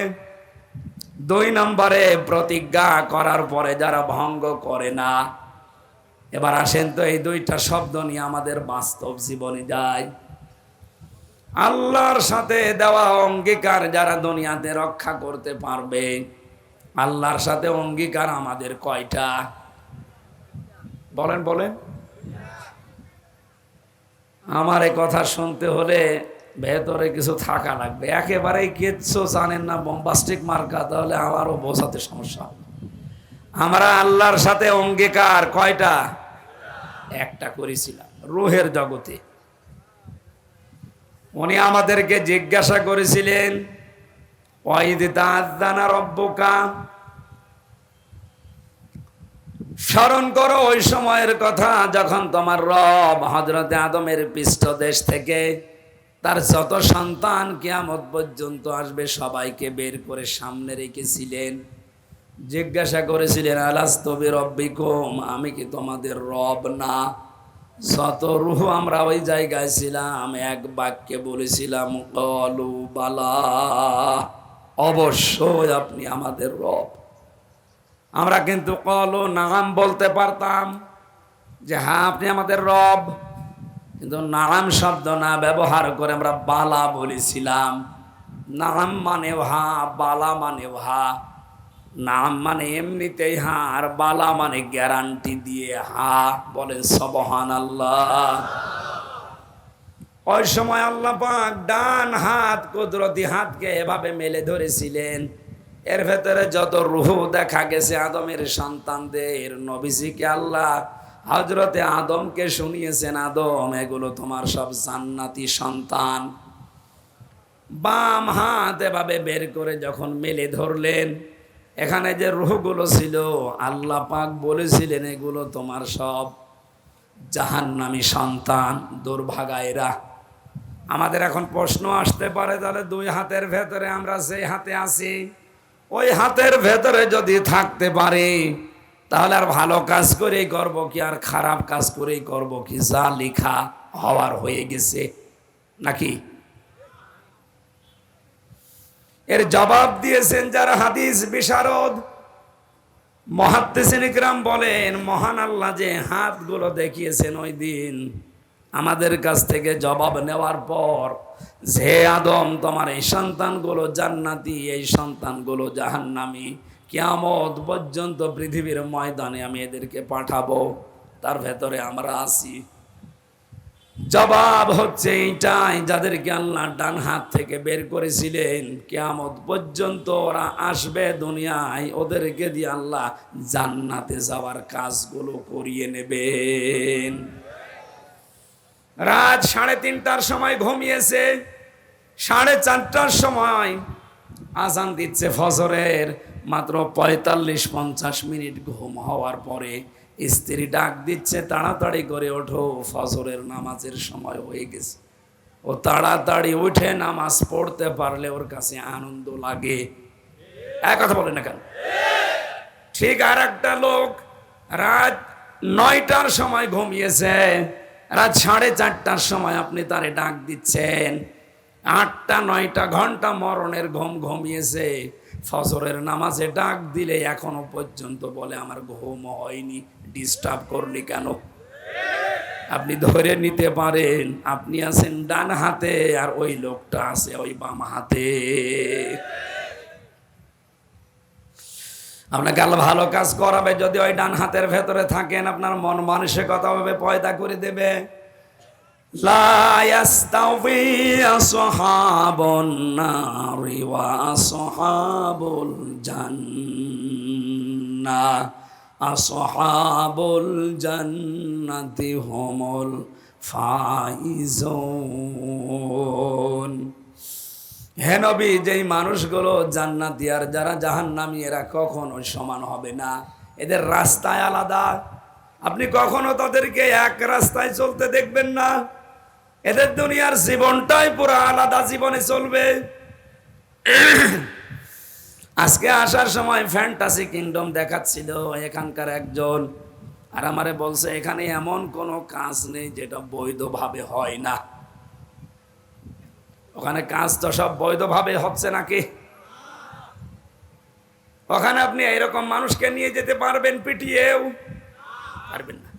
2 নম্বরে প্রতিজ্ঞা করার পরে যারা ভঙ্গ করে না। এবার আসেন তো এই 2টা শব্দ নিয়ে আমাদের বাস্তব জীবনে যায়। আল্লাহর সাথে দেওয়া অঙ্গীকার যারা দুনিয়াতে রক্ষা করতে পারবে, আল্লাহর সাথে অঙ্গীকার আমাদের কয়টা? বলেন বলেন। আমার এই কথা শুনতে হলে ভেতরে কিছু থাকা লাগবে। একেবারেই কিচ্ছু জানেন না, বোম্বাস্টিক মার্কা, তাহলে আমারও বোঝাতে সমস্যা হবে। আমরা আল্লাহর সাথে অঙ্গীকার কয়টা? একটা করেছিলাম রূহের জগতে। উনি আমাদেরকে জিজ্ঞাসা করেছিলেন, ওয়াইদ তাআযানা রাব্বুকা, স্মরণ করো ওই সময়ের কথা যখন তোমার রব হযরতে আদমের পৃষ্ঠদেশ থেকে তার যত সন্তান কিয়ামত পর্যন্ত আসবে সবাইকে বের করে সামনে রেখেছিলেন। জিজ্ঞাসা করেছিলেন, আলাস্তু বিরব্বিকুম, আমি কি তোমাদের রব না? যত রূহ আমরা ওই জায়গায় ছিলাম এক বাক্যে বলেছিলাম, ক্বালু বালা, অবশ্যই আপনি আমাদের রব। আমরা কিন্তু ক্বালু নাম বলতে পারতাম যে হ্যাঁ আপনি আমাদের রব, কিন্তু নাম শব্দ না ব্যবহার করে আমরা বালা বলেছিলাম। নাম মানে হা, বালা মানে হা। নাম মানে এমনিতেই হা, আর বালা মানে গ্যারান্টি দিয়ে হা। বলেন সুবহানাল্লাহ। ওই সময় আল্লাহ পাক ডান হাত, কুদরতি হাতকে এভাবে মেলে ধরেছিলেন। এর ভেতরে যত রূহ দেখা গেছে আদমের সন্তানদের, নবীজিকে আল্লাহ হযরতে আদমকে শুনিয়েছেন, আদম এগুলো তোমার সব জান্নাতি সন্তান। বাম হাত এভাবে বের করে যখন মেলে ধরলেন, এখানে যে রূহগুলো ছিল আল্লাহ পাক বলেছিলেন এগুলো তোমার সব জাহান্নামী সন্তান, দুর্ভাগা এরা। আমাদের এখন প্রশ্ন আসতে পারে, তাহলে দুই হাতের ভেতরে আমরা যে হাতে আছি ওই হাতের ভেতরে যদি থাকতে পারি তাহলে আর ভালো কাজ করেই করব কি, আর খারাপ কাজ করেই করব কি? যা লেখা হওয়ার হয়ে গেছে নাকি? এর জবাব দিয়েছেন যারা হাদিস বিশারদ, মুহাদ্দিসিন ইকরাম বলেন, মহান আল্লাহ যে হাতগুলো দেখিয়েছেন ওই দিন আমাদের কাছ থেকে জবাব নেওয়ার পর, যে আদম তোমার এই সন্তানগুলো জান্নাতি, এই সন্তানগুলো জাহান্নামী, কিয়ামত পর্যন্ত পৃথিবীর ময়দানে আমি এদেরকে পাঠাবো, তার ভেতরে আমরা আছি। জবাব হচ্ছে এইটাই, যাদেরকে আল্লাহ ডান হাত থেকে বের করেছিলেন কিয়ামত পর্যন্ত ওরা আসবে দুনিয়ায়, ওদেরকে দিয়ে আল্লাহ জান্নাতে যাওয়ার কাজগুলো করিয়ে নেবেন। রাত 3:30টার সময় ঘুমিয়েছে, 4:30টার সময় আজান দিচ্ছে ফজরের, মাত্র 45-50 মিনিট ঘুম হওয়ার পরে স্ত্রী ডাক দিচ্ছে, তাড়াতাড়ি করে ওঠো, ফজরের নামাজের সময় হয়ে গেছে। ও তাড়াতাড়ি উঠে নামাজ পড়তে পারলে ওর কাছে আনন্দ লাগে। এক কথা বলে না কেন? ঠিক আর একটা লোক রাত 9টার সময় ঘুমিয়েছে, রাত 4:30টার সময় আপনি তারে ডাক দিচ্ছেন, 8টা-9টা ঘন্টা মরণের ঘুম ঘুমিয়েছে, ফজরের নামাজে ডাক দিলে এখনো পর্যন্ত বলে আমার ঘুম হয়নি, ডিস্টার্ব করলি কেন? আপনি ধরে নিতে পারেন আপনি আছেন ডান হাতে আর ওই লোকটা আছে ওই বাম হাতে। আপনাকে আল্লাহ ভালো কাজ করাবে যদি ওই ডান হাতের ভেতরে থাকেন, আপনার মন মানসিকতা ভাবে পয়দা করে দেবে। লা ইয়াস্তাউই আসহাবুন নারি ওয়া আসহাবুল জান্নাহ, আসহাবুল জান্নাতি হুমুল ফাইজুন। হে নবী, যেই মানুষগুলো জান্নাতি আর যারা জাহান্নামী এরা কখনো সমান হবে না, এদের রাস্তায় আলাদা। আপনি কখনো তাদেরকে এক রাস্তায় চলতে দেখবেন না, এদের দুনিয়ার জীবনটাই পুরো আলাদা জীবনে চলবে। আজকে আসার সময় ফ্যান্টাসি কিংডম দেখাচ্ছিল এখানকার একজন, আর আমারে বলছে এখানে এমন কোনো কাজ নেই যেটা বৈধভাবে হয় না। ওখানে কাজ তো সব বৈধভাবে হচ্ছে নাকি? ওখানে আপনি এরকম মানুষকে নিয়ে যেতে পারবেন পিটিয়েও? পারবেন না।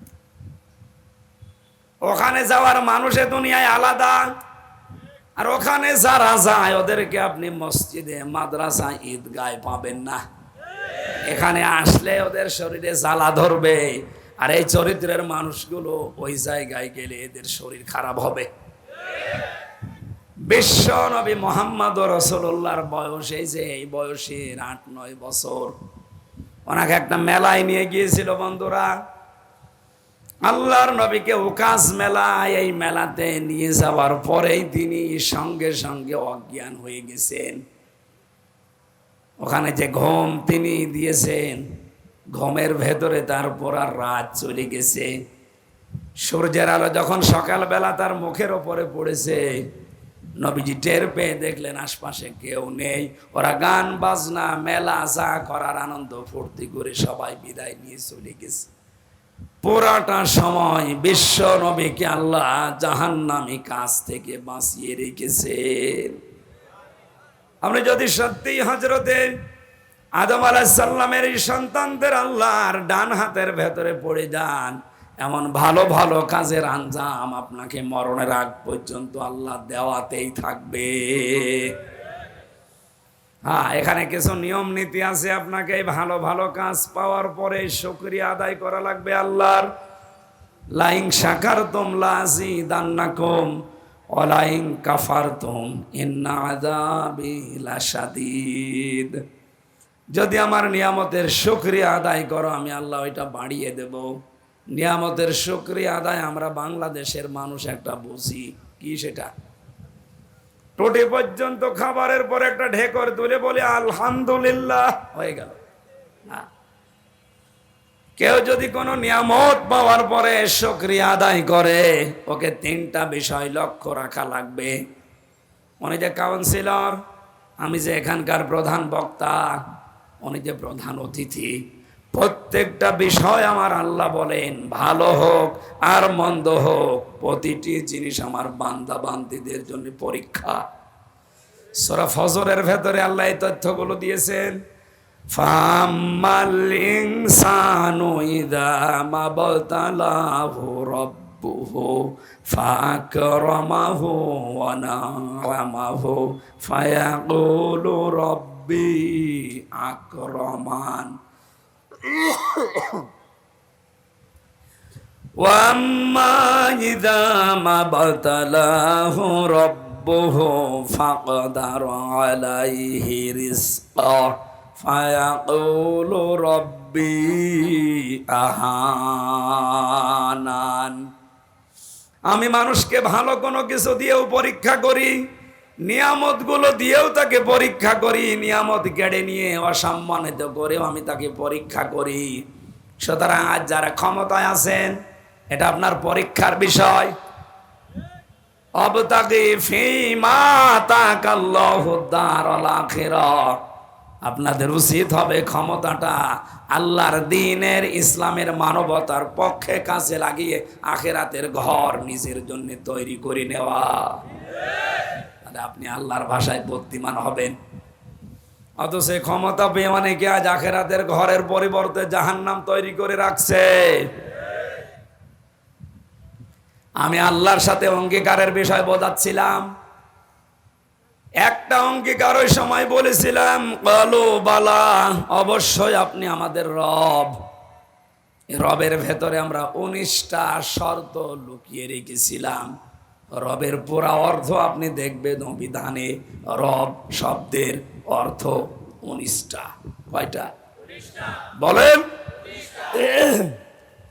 ওখানে যাওয়ার মানুষে দুনিয়ায় আলাদা, আর ওখানে যারা যায় ওদেরকে আপনি মসজিদে, মাদ্রাসা, ঈদগায় পাবেন না। এখানে আসলে ওদের শরীরে জ্বালা ধরবে, আর এই চরিত্রের মানুষগুলো ওই জায়গায় গেলে এদের শরীর খারাপ হবে। বিশ্ব নবী মোহাম্মদ রাসূলুল্লাহর বয়স এই যে এই বয়সের 8-9 বছর, ওনাকে একটা মেলায় নিয়ে গিয়েছিল বন্ধুরা। আল্লাহর নবীকে উকাস মেলায়, এই মেলাতে নিয়ে যাওয়ার পরেই তিনি সঙ্গে সঙ্গে অজ্ঞান হয়ে গেছেন। ওখানে যে ঘুম তিনি দিয়েছেন, ঘুমের ভেতরে তারপর আর রাত চলে গেছে। সূর্যের আলো যখন সকালবেলা তার মুখের ওপরে পড়েছে, নবীজি টের পেয়ে দেখলেন আশপাশে কেউ নেই। ওরা গান বাজনা মেলা যা করার আনন্দ ফুর্তি করে সবাই বিদায় নিয়ে চলে গেছে। পুরাটা সময় বিশ্ব নবীকে আল্লাহ জাহান্নামী কাজ থেকে বাঁচিয়ে রেখেছেন। আপনি যদি সত্যি হযরতে আদম আলাইহিস সালামের এই সন্তানদের আল্লাহর ডান হাতের ভেতরে পড়ে যান, এমন ভালো ভালো কাজের আঞ্জাম আপনাকে মরণের আগ পর্যন্ত আল্লাহ দেওয়াতেই থাকবে। হ্যাঁ, এখানে কিছু নিয়ম নীতি আছে। আপনাকে এই ভালো ভালো কাজ পাওয়ার পরে শুকরিয়া আদায় করা লাগবে আল্লাহর। লাইন শাকারতুম লাযিদান্নাকুম ওয়া লাইন কাফারতুম ইন্না আযাবি লাশাদীদ। যদি আমার নিয়ামতের শুকরিয়া আদায় করো, আমি আল্লাহ ওইটা বাড়িয়ে দেব। নিয়ামতের শুকরিয়া আদায় আমরা বাংলাদেশের মানুষ একটা বুঝি কি, সেটা টোটি পর্যন্ত খাবারের পর একটা ঢেকর তুলে বলে আলহামদুলিল্লাহ, হয়ে গেল। কেউ যদি কোনো নিয়ামত পাওয়ার পরে শুকরিয়া আদায় করে, ওকে 3টা বিষয় লক্ষ্য রাখা লাগবে। উনি যে কাউন্সিলর, আমি যে এখানকার প্রধান বক্তা, উনি যে প্রধান অতিথি, প্রত্যেকটা বিষয় আমার আল্লাহ বলেন ভালো হোক আর মন্দ হোক, প্রতিটি জিনিস আমার বান্দা বান্দীদের জন্য পরীক্ষা। সূরা ফজরের ভেতরে আল্লাহ এই তথ্যগুলো দিয়েছেন। ফাম্মাল ইনসানু ইযা মাবতালাহু রাব্বুহু ফাকরামাহু ওয়া না'আমাহু ফায়াকুলু রাব্বি আকরামান ওয়া আম্মা ইযা মাবতালাহু রাব্বুহু ফাকদারা আলাইহি রিজকাহু ফায়াকুলু রাব্বি আহানান। আমি মানুষকে ভালো কোনো কিছু দিয়েও পরীক্ষা করি, নিয়ামতগুলো দিয়েও তাকে পরীক্ষা করি, নিয়ামত কেড়ে নিয়ে অসম্মানিত করেও আমি তাকে পরীক্ষা করি। সুতরাং আজ যারা ক্ষমতায় আছেন, এটা আপনার পরীক্ষার বিষয়। আবতাগি ফীমা আতাকাল্লাহু দারাল আখিরাহ। আপনাদের উচিত হবে ক্ষমতাটা আল্লাহর দ্বীনের, ইসলামের, মানবতার পক্ষে কাজে লাগিয়ে আখিরাতের ঘর নিজের জন্য তৈরি করে নেওয়া। তাহলে আপনি আল্লাহর ভাষায় বুদ্ধিমান হবেন। অথচ ক্ষমতা পেয়ে অনেকে আজ আখিরাতের ঘরের পরিবর্তে জাহান্নাম তৈরি করে রাখছে। আমি আল্লাহর সাথে অঙ্গীকারের বিষয় বোঝাচ্ছিলাম। একটা অঙ্গীকার ওই সময় বলেছিলাম, কালু বালা, অবশ্যই আপনি আমাদের রব। রবের ভেতরে আমরা 19টা শর্ত লুকিয়ে রেখেছিলাম। রবের পুরা অর্থ আপনি দেখবেন অভিধানে। রব শব্দের অর্থ 19টা। কয়টা? বলেন।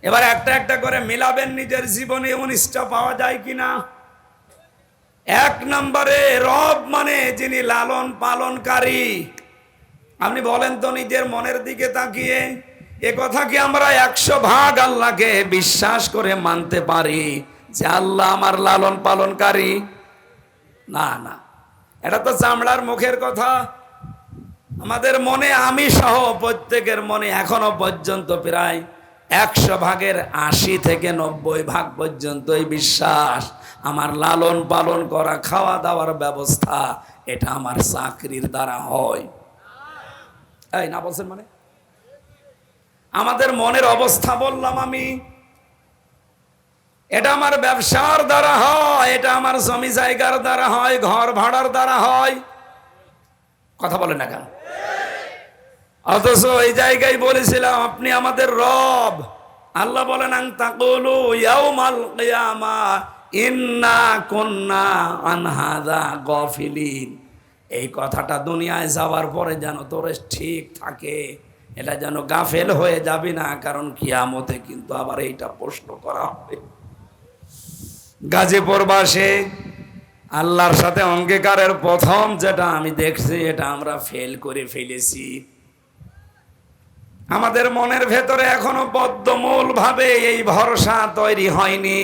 এবার একটা একটা করে মিলাবেন নিজের জীবনে, 19টা পাওয়া যায় কিনা। 1 নম্বরে রব মানে যিনি লালন পালনকারী। আপনি বলেন তো নিজের মনের দিকে তাকিয়ে, এ কথা কি আমরা 100% আল্লাহকে বিশ্বাস করে মানতে পারি যে আল্লাহ আমার লালন পালনকারী? না না, এটা তো চামড়ার মুখের কথা। আমাদের মনে, আমি সহ প্রত্যেকের মনে এখনো পর্যন্ত প্রায় 100 ভাগের 80 থেকে 90 ভাগ পর্যন্ত এই বিশ্বাস, আমার লালন পালন করা, খাওয়া দাওয়ার ব্যবস্থা, এটা আমার চাকরির দ্বারা হয়। এই না বলছেন মানে? আমাদের মনের অবস্থা বললাম আমি। এটা আমার ব্যবসার দ্বারা হয়, এটা আমার জমি জায়গার দ্বারা হয়, ঘর ভাড়ার দ্বারা হয়। কথা বলেন না কেন? অথচ এই জায়গায় বলেছিলাম আপনি আমাদের রব। আল্লাহ বলেন আন তাকুলু ইয়াউমাল কিয়ামা ইন্না কুন্না আন হাযা গাফিলিন। এই কথাটা দুনিয়ায় যাওয়ার পরে যেন তোর ঠিক থাকে, এটা যেন গাফেল হয়ে যাবি না, কারণ কিয়ামতে কিন্তু আবার এইটা প্রশ্ন করা হবে। গাজীপুরবাসী আল্লাহর সাথে অঙ্গীকারের প্রথম যেটা আমি দেখছি, এটা আমরা ফেল করে ফেলেছি। আমাদের মনের ভেতরে এখনো বদ্ধমূল ভাবে এই ভরসা তৈরি হয়নি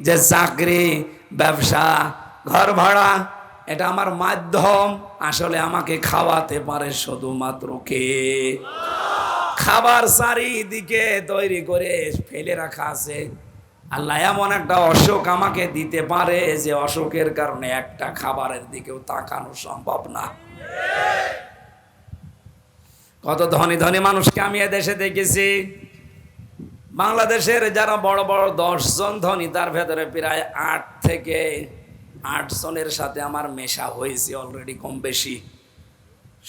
যে চাকরি, ব্যবসা, ঘর ভাড়া এটা আমার মাধ্যম। আসলে আমাকে খাওয়াতে পারে শুধুমাত্র কে? খাবার চারিদিকে তৈরি করে ফেলে রাখা আছে। আল্লাহ এমন একটা অসুখ আমাকে দিতে পারে যে অসুখের কারণে একটা খাবারের দিকেও তাকানো সম্ভব না। কত ধনী ধনী মানুষকে আমি এদেশে দেখেছি। বাংলাদেশের যারা বড় বড় 10 জন ধনী, তার ভেতরে প্রায় 8 থেকে 8 জনের সাথে আমার মেশা হয়েছে অলরেডি, কম বেশি।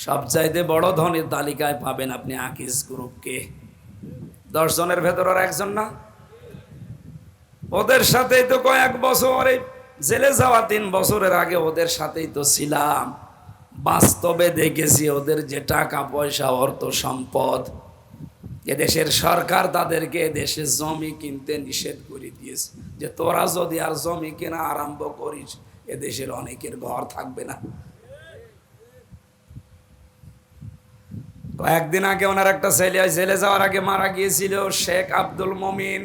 সবচাইতে বড় ধনীর তালিকায় পাবেন আপনি আকিজ গ্রুপকে। 10 জনের ভেতর আর একজন না। ওদের সাথেই তো কয়েক বছর, জেলে যাওয়া 3 বছরের আগে ওদের সাথেই তো ছিলাম। বাস্তবে দেখেছি ওদের যে টাকা পয়সা, অর্থ সম্পদ, এদেশের সরকার তাদেরকে দেশে জমি কিনতে নিষেধ করে দিয়েছে যে তোরা যদি আর জমি কেনা আরম্ভ করিস এদেশের অনেকের ঘর থাকবে না। কয়েকদিন আগে ওনার একটা ছেলে জেলে যাওয়ার আগে মারা গিয়েছিল, শেখ আব্দুল মমিন।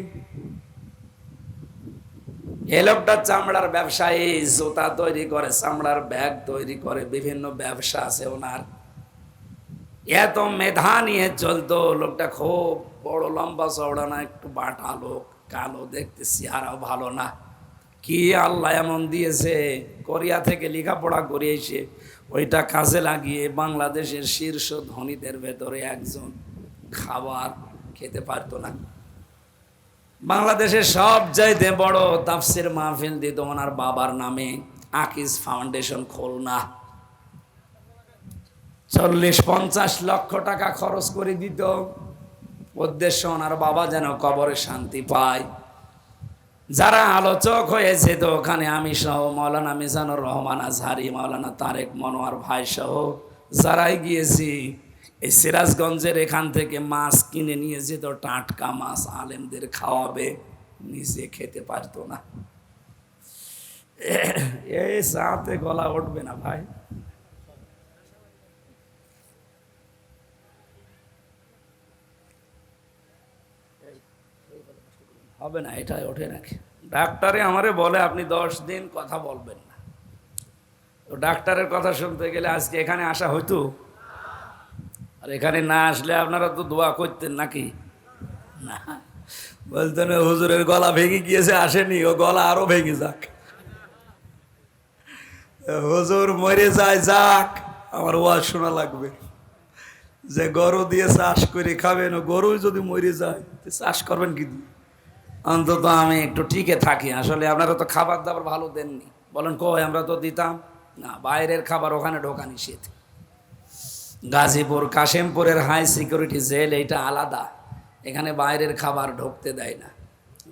এই লোকটা চামড়ার ব্যবসায়ী, জুতা তৈরি করে, চামড়ার ব্যাগ তৈরি করে, বিভিন্ন ব্যবসা আছে ওনার। এত মেধা নিয়ে চলতো লোকটা, খুব বড় লম্বা চওড়া না, একটু বাটা লোক, কালো দেখতে, চেহারাও ভালো না। কি আল্লাহ এমন দিয়েছে, কোরিয়া থেকে লেখাপড়া করিয়েছে, ওইটা কাজে লাগিয়ে বাংলাদেশের শীর্ষ ধনীদের ভেতরে একজন। খাবার খেতে পারতো না। বাংলাদেশের সবচাইতে বড় তাফসির মাহফিল দিত ওনার বাবার নামে, আকিজ ফাউন্ডেশন খুলনা। 40-50 লক্ষ টাকা খরচ করে দিত। উদ্দেশ্য ওনার বাবা যেন কবরে শান্তি পায়। যারা আলোচক হয়েছে তো ওখানে আমি সহ, মাওলানা মিজানুর রহমান আজহারি, মাওলানা তারেক মনোয়ার ভাই সহ যারাই গিয়েছি, এই সিরাজগঞ্জের এখান থেকে মাছ কিনে নিয়ে যেত, টাটকা মাছ, আলেমদের খাওয়াবে, নিজে খেতে পারতো না। এই চাতে গলা উঠবে না ভাই। হবে না, এটাই ওঠে নাকি? ডাক্তারে আমারে বলে আপনি 10 দিন কথা বলবেন না। তো ডাক্তারের কথা শুনতে গেলে আজকে এখানে আসা হইতো? আর এখানে না আসলে আপনারা তো দোয়া করতেন নাকি? না, বলতেন হুজুরের গলা ভেঙে গিয়েছে, আসেনি, ও গলা আরো ভেঙে যাক, হুজুর মরে যায় যাক, আমার ওয়াজ শোনা লাগবে। যে গরু দিয়ে চাষ করে খাবেন, ও গরুই যদি মরে যায় চাষ করবেন কি দিয়ে? অন্তত আমি একটু টিকে থাকি। আসলে আপনারা তো খাবার দাবার ভালো দেননি। বলেন কই, আমরা তো দিতাম না। বাইরের খাবার ওখানে ঢোকা নিষেধ। গাজীপুর কাশিমপুরের হাই সিকিউরিটি জেল, এইটা আলাদা। এখানে বাইরের খাবার ঢুকতে দেয় না।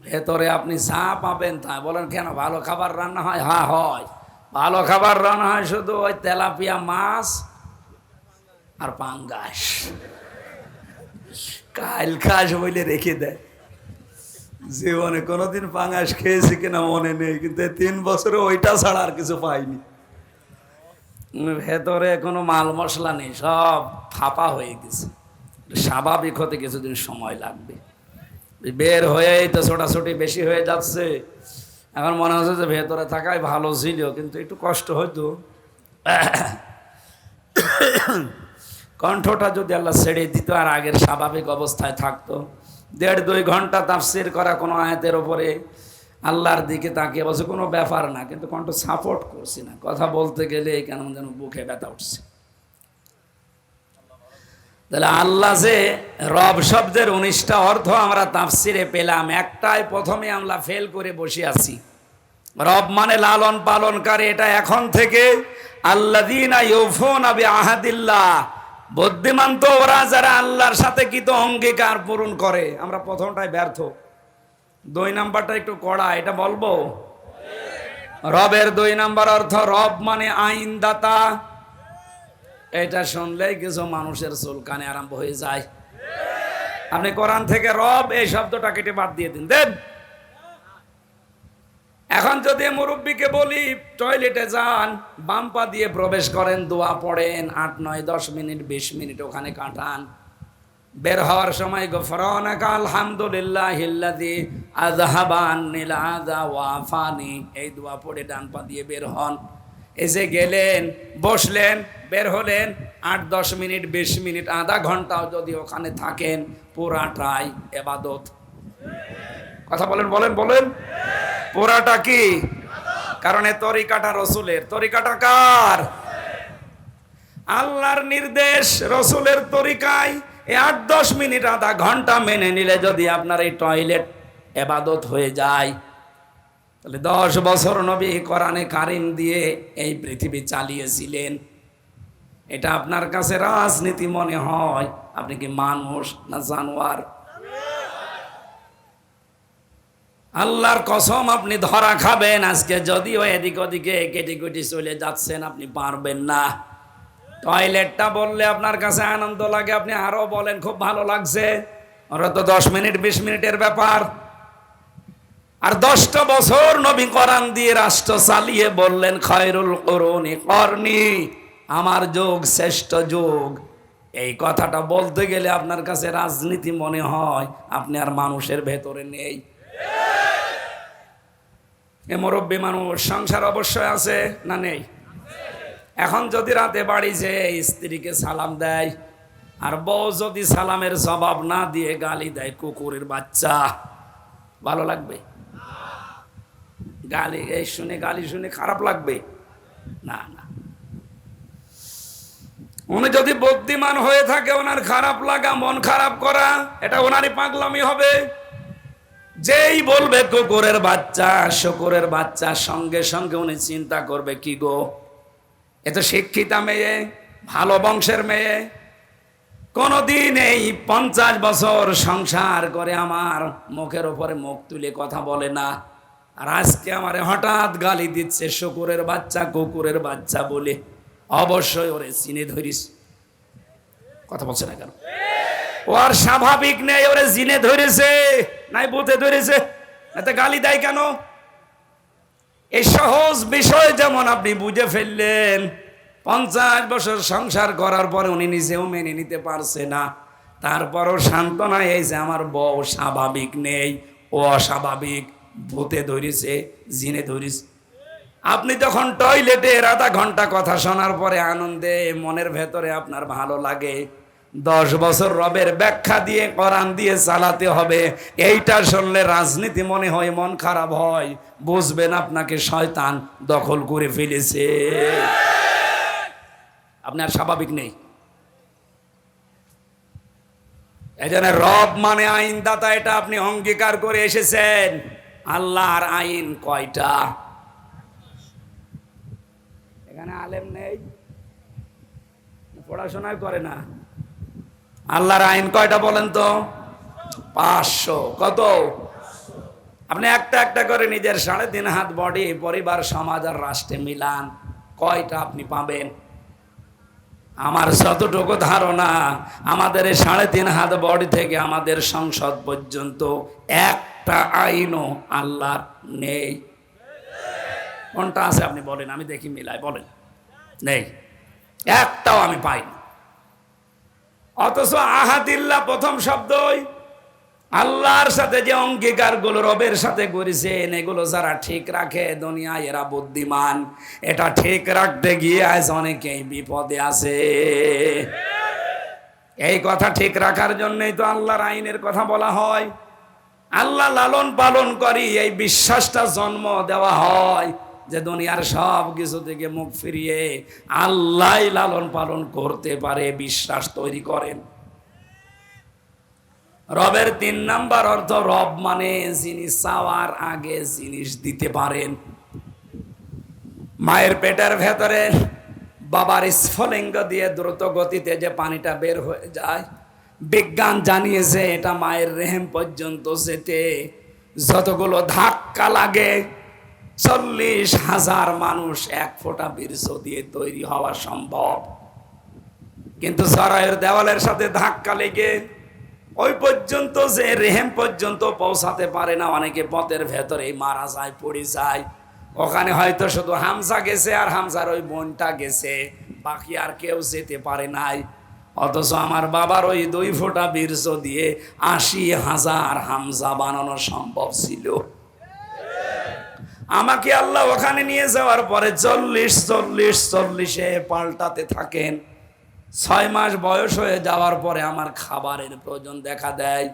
ভেতরে আপনি যা পাবেন তা। বলেন কেন, ভালো খাবার রান্না হয়? হ্যাঁ হয়, ভালো খাবার রান্না হয়, শুধু ওই তেলাপিয়া মাছ আর পাঙ্গাস। কাল খাস বলে রেখে দেয়। জীবনে কোনোদিন পাঙ্গাস খেয়েছি কিনা মনে নেই, কিন্তু 3 বছরে ওইটা ছাড়া আর কিছু পাইনি। ভেতরে কোনো মাল মশলা নেই, সব ফাঁপা হয়ে গেছে। স্বাভাবিক হতে কিছুদিন সময় লাগবে। বের হয়েই তো ছোটাছুটি বেশি হয়ে যাচ্ছে। এখন মনে হচ্ছে যে ভেতরে থাকাই ভালো ছিল, কিন্তু একটু কষ্ট হইতো। কণ্ঠটা যদি আল্লাহ ছেড়ে দিত আর আগের স্বাভাবিক অবস্থায় থাকতো, 1.5-2 ঘন্টা তাফসীর করা কোনো আয়াতের ওপরে আল্লাহর দিকে তাকিয়ে বসে, কোনো ব্যাপার না, কিন্তু কণ্ঠ সাপোর্ট করছি না। কথা বলতে গেলে কেন যেন বুকে ব্যথা উঠছে। তাহলে আল্লাহ যে রব শব্দের 19টা অর্থ আমরা তাফসীরে পেলাম, একটাই প্রথমে আমরা ফেল করে বসে আছি। রব মানে লালন পালনকারী। এটা এখন থেকে আল্লাযীনা ইউফুনা বিআহাদিল্লাহ, বুদ্ধিমান তো ওরা যারা আল্লাহর সাথে কি তো অঙ্গীকার পূরণ করে। আমরা প্রথমটাই ব্যর্থ, 2 নাম্বারটা একটু কড়া, এটা বলবো। রবের 2 নাম্বার অর্থ, রব মানে আইনদাতা। এটা শুনলেই কিছু মানুষের চুলকানি আরম্ভ হয়ে যায়। আপনি কোরআন থেকে রব এই শব্দটা কেটে বাদ দিয়ে দিন, দেন। এখন যদি মুরব্বীকে বলি টয়লেটে যান, বাম পা দিয়ে প্রবেশ করেন, দোয়া পড়েন, 8, 9, 10 মিনিট 20 মিনিট ওখানে কাটান, বের হওয়ার সময় গফরানাকা আলহামদুলিল্লাহিল্লাযী আযহাবা আন্নিল আযা ওয়া আফানি, এই দোয়া পড়ে ডান পা দিয়ে বের হন। এসে গেলেন, বসলেন, বের হলেন, 8, 10 মিনিট 20 মিনিট আধা ঘন্টাও যদি ওখানে থাকেন, পুরাটাই ইবাদত। কথা বলেন বলেন বলেন, পুরাটা কি? কারণ এই তরিকাটা রসুলের। তরিকাটা কার? আল্লাহর নির্দেশ, রসুলের তরিকায় 8-10 মিনিট আধা ঘন্টা মেনে নিলে যদি আপনার এই টয়লেট ইবাদত হয়ে যায়, তাহলে 10 বছর নবী কোরআনে কারিম দিয়ে এই পৃথিবী চালিয়েছিলেন। এটা আপনার কাছে রাজনীতি মনে হয়? আপনি কি মানুষ না জানোয়ার? আল্লাহর কসম, আপনি ধরা খাবেন আজকে। যদিও এদিক ওদিকে কেটে কেটে চলে যাচ্ছেন, আপনি পারবেন না। টয়লেটটা বললে আপনার কাছে আনন্দ লাগে, আপনি আরো বলেন খুব ভালো লাগছে। ওরা তো 10 মিনিট 20 মিনিটের ব্যাপার। আর 10টা বছর নবী কোরআন দিয়ে রাষ্ট্র চালিয়ে বললেন, খায়রুল কুরুনি করনি, আমার যুগ শ্রেষ্ঠ যুগ। এই কথাটা বলতে গেলে আপনার কাছে রাজনীতি মনে হয়, আপনি আর মানুষের ভেতরে নেই। এ মুরব্বী মানুষ, সংসার অবশ্যই আছে না নেই? এখন যদি রাতে বাড়ি যেয়ে স্ত্রীকে সালাম দেয়, আর বউ যদি সালামের জবাব না দিয়ে গালি দেয়, কুকুরের বাচ্চা, ভালো লাগবে? গালি গালি শুনে খারাপ লাগবে? না না। উনি যদি বুদ্ধিমান হয়ে থাকে, ওনার খারাপ লাগা, মন খারাপ করা, এটা ওনারই পাগলামি হবে। যেই বলবে কুকুরের বাচ্চা, শুকুরের বাচ্চা, সঙ্গে সঙ্গে উনি চিন্তা করবে, কি গো, এ তো শিক্ষিতা মেয়ে, ভালো বংশের মেয়ে, কোনদিন এই 50 বছর সংসার করে আমার মুখের উপরে মুখ তুলে কথা বলে না, আর আজকে আমারে হঠাৎ গালি দিচ্ছে শুকুরের বাচ্চা, কুকুরের বাচ্চা বলে। অবশ্যই ওরে চিনে ধরিস। কথা বলছে না কেন? ও আর স্বাভাবিক নেই, ওরে জিনে ধরেছে, নাই বুথে ধরেছে, এতে গালি দেয় কেন? এই সহজ বিষয় যেমন আপনি বুঝে ফেললেন, 50 বছর সংসার করার পরে উনি নিজেও মেনে নিতে পারছে না, তারপরও সান্ত্বনা এই যে আমার বউ স্বাভাবিক নেই, ও অস্বাভাবিক, ভূতে ধরেছে, জিনে ধরেছে। আপনি যখন টয়লেটে আধা ঘন্টা কথা শোনার পরে আনন্দে মনের ভেতরে আপনার ভালো লাগে, 10 বছর রবের ব্যাখ্যা দিয়ে কোরআন দিয়ে চালাতে হবে, এইটা শুনলে রাজনীতি মনে হয়, মন খারাপ হয়, বুঝবেন আপনাকে শয়তান দখল করে ফেলেছে। আপনার স্বাভাবিক নেই। এই জন্য রব মানে আইনদাতা, এটা আপনি অঙ্গীকার করে এসেছেন। আল্লাহর আইন কয়টা? এখানে আলেম নেই, পড়াশোনা করে না। আল্লাহর আইন কয়টা বলেন তো? 500। কত? আপনি একটা একটা করে নিজের 3.5 হাত বডি, পরিবার, সমাজ আর রাষ্ট্রে মিলান, কয়টা আপনি পাবেন? আমার যতটুকু ধারণা, আমাদের এই 3.5 হাত বডি থেকে আমাদের সংসদ পর্যন্ত একটা আইনও আল্লাহর নেই। কোনটা আছে আপনি বলেন, আমি দেখি মিলাই, বলেন। নেই, একটাও আমি পাইনি। অথচ আহাদিল্লাহ প্রথম শব্দই আল্লাহর সাথে যে অঙ্গীকারগুলো রবের সাথে করেছেন, এগুলো যারা ঠিক রাখে দুনিয়ায় এরা বুদ্ধিমান। এটা ঠিক রাখতে গিয়ে আজ অনেকেই বিপদে আছে। এই কথা ঠিক রাখার জন্যই তো আল্লাহর আইনের কথা বলা হয়। আল্লাহ লালন পালন করি, এই বিশ্বাসটা জন্ম দেওয়া হয় যে দুনিয়ার সব কিছু থেকে মুখ ফিরিয়ে আল্লাহ লালন পালন করতে পারে, বিশ্বাস তৈরি করেন। রবের 3 নাম্বার অর্থ, রব মানে যিনি চাওয়ার আগে জিনিস দিতে পারেন। মায়ের পেটের ভেতরে বাবার স্ফলিঙ্গ দিয়ে দ্রুত গতিতে যে পানিটা বের হয়ে যায়, বিজ্ঞান জানিয়েছে এটা মায়ের রেহেম পর্যন্ত যেতে যতগুলো ধাক্কা লাগে 40,000 মানুষ এক ফোঁটা বীর্য দিয়ে তৈরি হওয়া সম্ভব। কিন্তু জরায়ুর দেওয়ালের সাথে ধাক্কা লেগে ওই পর্যন্ত যে রেহেম পর্যন্ত পৌঁছাতে পারে না, অনেকে পথের ভেতরেই মারা যায়, পড়ে যায়। ওখানে হয়তো শুধু হামজা গেছে আর হামজার ওই বোনটা গেছে, বাকি আর কেউ যেতে পারে নাই। অথচ আমার বাবার ওই 2 ফোঁটা বীর্য দিয়ে 80,000 হামজা বানানো সম্ভব ছিল। আমাকে আল্লাহ ওখানে নিয়ে যাওয়ার পরে 40 পাল্টাতে থাকেন। 6 মাস বয়স হয়ে যাওয়ার পরে আমার খাবারের প্রয়োজন দেখা দেয়।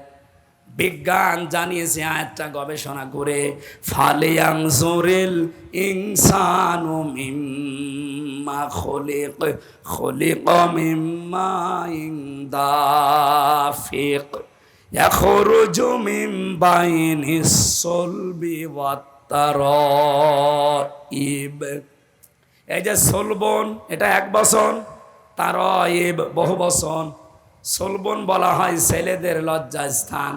বিজ্ঞান জানিয়েছে, আয়াতটা গবেষণা করে, ফালিয়ানজুরিল ইনসানু মিম্মা খুলিকা মিম্মা দাফিক ইয়াখরুজু মিন বাইনিস সুলবি ওয়াত তারাইব। এই যে সলবন, এটা 1 বছর, তারাইব বহু বছর। সলবন বলা হয় ছেলেদের লজ্জাস্থান,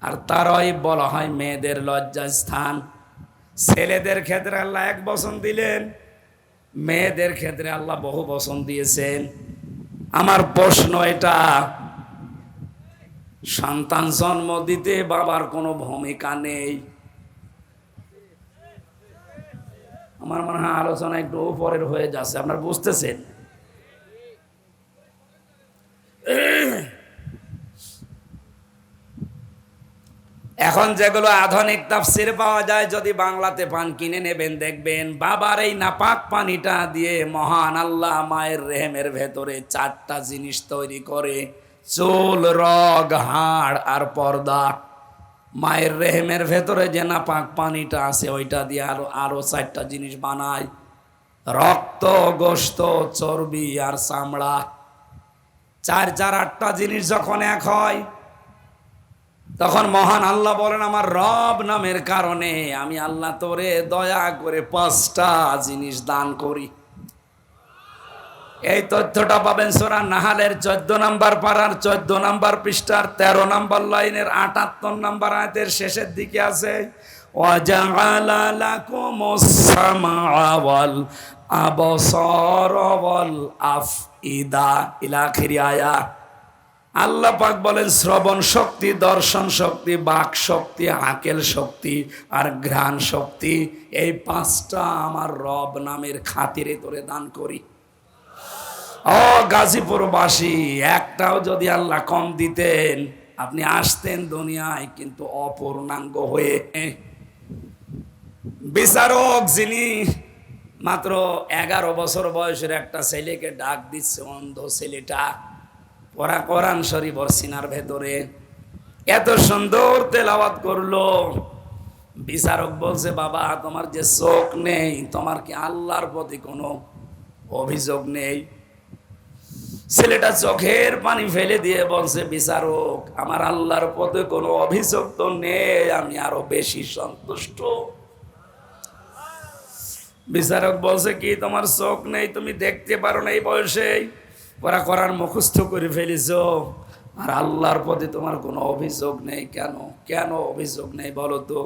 আর তারাইব বলা হয় মেয়েদের লজ্জাস্থান। ছেলেদের ক্ষেত্রে আল্লাহ 1 বছর দিলেন, মেয়েদের ক্ষেত্রে আল্লাহ বহু বছর দিয়েছেন। আমার প্রশ্ন এটা, সন্তান জন্ম দিতে বাবার কোনো ভূমিকা নেই? আমার মনে হয় আলোচনা একটু উপরের হয়ে যাচ্ছে, আপনারা বুঝতেছেন? এখন যেগুলো আধুনিক তাফসির পাওয়া যায়, যদি বাংলাতে পান কিনে নেবেন, দেখবেন বাবার এই নাপাক পানিটা দিয়ে মহান আল্লাহ মায়ের রেহেমের ভেতরে 4টা জিনিস তৈরি করে: চুল, রগ, হাড় আর পর্দা। মায়ের রেহেমের ভেতরে যে নাপাক পানিটা আছে ওইটা দিয়ে আরো 4টা জিনিস বানায়: রক্ত, গোশত, চর্বি আর চামড়া। 8টা জিনিস যখন এক হয়, তখন মহান আল্লাহ বলেন, আমার রব নামের কারণে আমি আল্লাহ তোরে দয়া করে 5টা জিনিস দান করি। এই তথ্যটা পাবেন সূরা নাহালের 14 নম্বর পারার 14 নম্বর পৃষ্ঠার 13 নম্বর লাইনের 78 নম্বর আয়াতের শেষের দিকে আছে, ওয়াজআলা লাকুমুস সামআ ওয়াল আবসারা ওয়াল আফইদা ইলা আখিরি আয়াত। আল্লাহ পাক বলেন, শ্রবণ শক্তি, দর্শন শক্তি, বাক শক্তি, আকেল শক্তি আর ঘ্রাণ শক্তি, এই 5টা আমার রব নামের খাতিরে তোরে দান করি। ও গাজীপুরবাসী, একটাও যদি আল্লাহ কম দিতেন, আপনি আসতেন দুনিয়ায় কিন্তু অপূর্ণাঙ্গ হয়ে। বিচারক যিনি মাত্র 11 বছর বয়সের একটা ছেলেকে ডাক দিচ্ছে, অন্ধ ছেলেটা, ওরা কোরআন শরীফ ওর সিনার ভেতরে এত সুন্দর তেলাওয়াত করলো। বিচারক বলছে, বাবা তোমার যে চোখ নেই, তোমার কি আল্লাহর প্রতি কোনো অভিযোগ নেই? ছেলেটা চোখের পানি ফেলে দিয়ে বলছে, বিচারক আমার আল্লাহর প্রতি কোনো অভিযোগ তো নেই, আমি আরো বেশি সন্তুষ্ট। বিচারক বলছে, কি তোমার চোখ নেই, তুমি দেখতে পারো না এই বয়সেই? ওরা করার মুখস্থ করে ফেলিস, আর আল্লাহর প্রতি তোমার কোনো অভিযোগ নেই? কেন কেন অভিযোগ নেই বলো তো?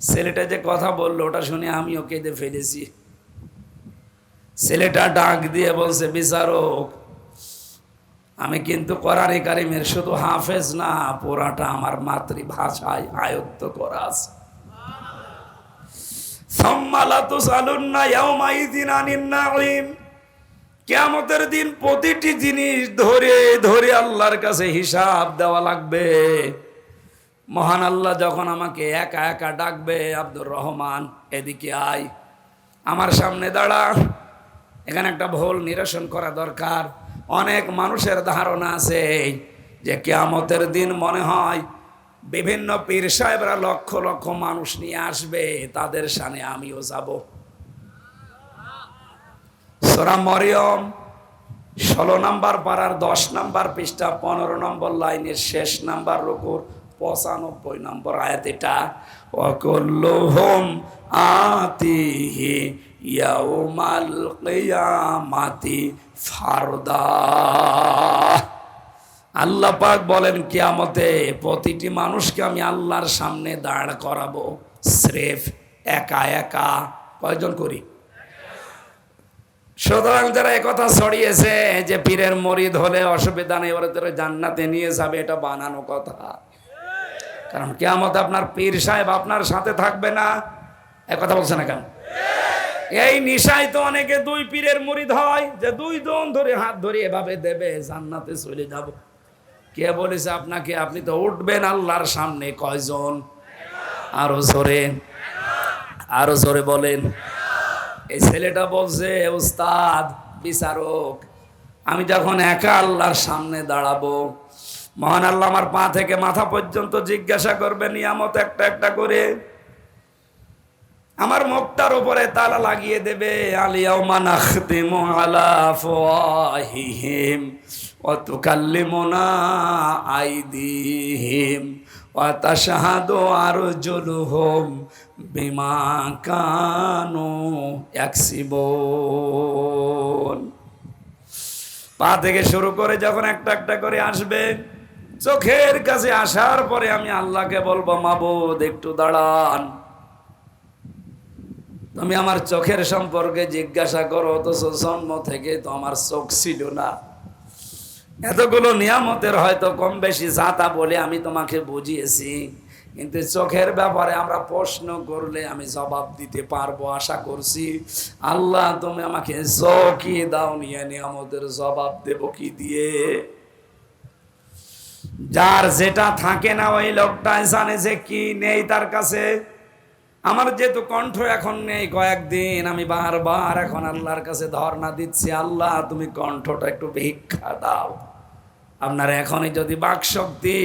ছেলেটা যে কথা বললো ওটা শুনে আমিও কেঁদে ফেলেছি। ছেলেটা ডাক দিয়ে বলছে, বিচারক আমি কিন্তু কোরআনে কারিমের শুধু হাফেজ না, পুরাটা আমার মাতৃভাষায় আয়ত্ত করা আছে। সুম্মা লাতুসালুন্না ইয়াউমাইযিন আনিন নাঈম, কিয়ামতের দিন প্রতিটি জিনিস ধরে ধরে আল্লাহর কাছে হিসাব দেওয়া লাগবে। মহান আল্লাহ যখন আমাকে একা একা ডাকবে, আব্দুর রহমান এদিকে আয়, আমার সামনে দাঁড়া, এখানে একটা ভুল নিরসন করা দরকার। অনেক মানুষের ধারণা আছে যে কিয়ামতের দিন মনে হয় বিভিন্ন পীর সাহেবরা লক্ষ লক্ষ মানুষ নিয়ে আসবে, তাদের সামনে আমিও যাব। সূরা মরিয়ম 16 নম্বর পারার 10 নম্বর পৃষ্ঠা 15 নম্বর লাইনের শেষ নাম্বার রুকুর 95 নম্বর আয়াত এটা, ওয়াকুল্লুহুম আতিহি ইয়াউমাল কিয়ামাতি ফারদা। আল্লাহ পাক বলেন কিয়ামতে প্রতিটি মানুষকে আমি আল্লাহর সামনে দাঁড় করাবো, স্রেফ একা একা। কয়জন করি? সুতরাং যারা একথা ছড়িয়েছে যে পীরের মরিদ হলে অসুবিধা নেই, ওরা তোরা জান্নাতে নিয়ে যাবে, এটা বানানো কথা। কারণ কিয়ামতে আপনার পীর সাহেব আপনার সাথে থাকবে না। একথা বলছে না কেন? এই নিশায় তো অনেকে দুই পীরের মুরিদ হয়, যে দুই জন ধরে হাত ধরে এভাবে দেবে জান্নাতে চলে যাব। কে বলেছে আপনাকে? আপনি তো উঠবেন আল্লাহর সামনে। কয়জন? আরো জোরে, আরো জোরে বলেন। এই ছেলেটা বলছে, উস্তাদ বিচারক, আমি যখন একা আল্লাহর সামনে দাঁড়াবো, মহান আল্লাহ আমার পা থেকে মাথা পর্যন্ত জিজ্ঞাসা করবে নিয়ামত একটা একটা করে, আমার মুখটার উপরে তালা লাগিয়ে দেবে। আলিয়াউমা নাখতিমু আলা আফওয়াহিহিম ওয়া তুকাল্লিমুনা আইদিহিম ওয়া তাশহাদু আরজুলুহুম বিমা কানু ইয়াকসিবুন। পা থেকে শুরু করে যখন একটা একটা করে আসবে, চোখের কাছে আসার পরে আমি আল্লাহকে বলবো, মাবুদ একটু দাঁড়ান, তুমি আমার চোখের সম্পর্কে জিজ্ঞাসা করো, অথচ জন্ম থেকে তো আমার চোখ ছিল না। এতগুলো নিয়ামতের হয়তো কম বেশি জাতা বলে আমি তোমাকে বুঝিয়েছি, কিন্তু চোখের ব্যাপারে আমরা প্রশ্ন করলে আমি জবাব দিতে পারবো আশা করছি। আল্লাহ তুমি আমাকে চোখই দাও, নিয়ে নিয়ামতের জবাব দেব কি দিয়ে? যার যেটা থাকে না ওই লোকটাই জানে যে কি নেই তার কাছে। আমার যেহেতু কণ্ঠ এখন নেই, কয়েকদিন আমি বারবার এখন আল্লাহর কাছে ধর্ণা দিচ্ছি, আল্লাহ তুমি কণ্ঠটা একটু ভিক্ষা দাও। আপনার এখনই যদি বাক শক্তি,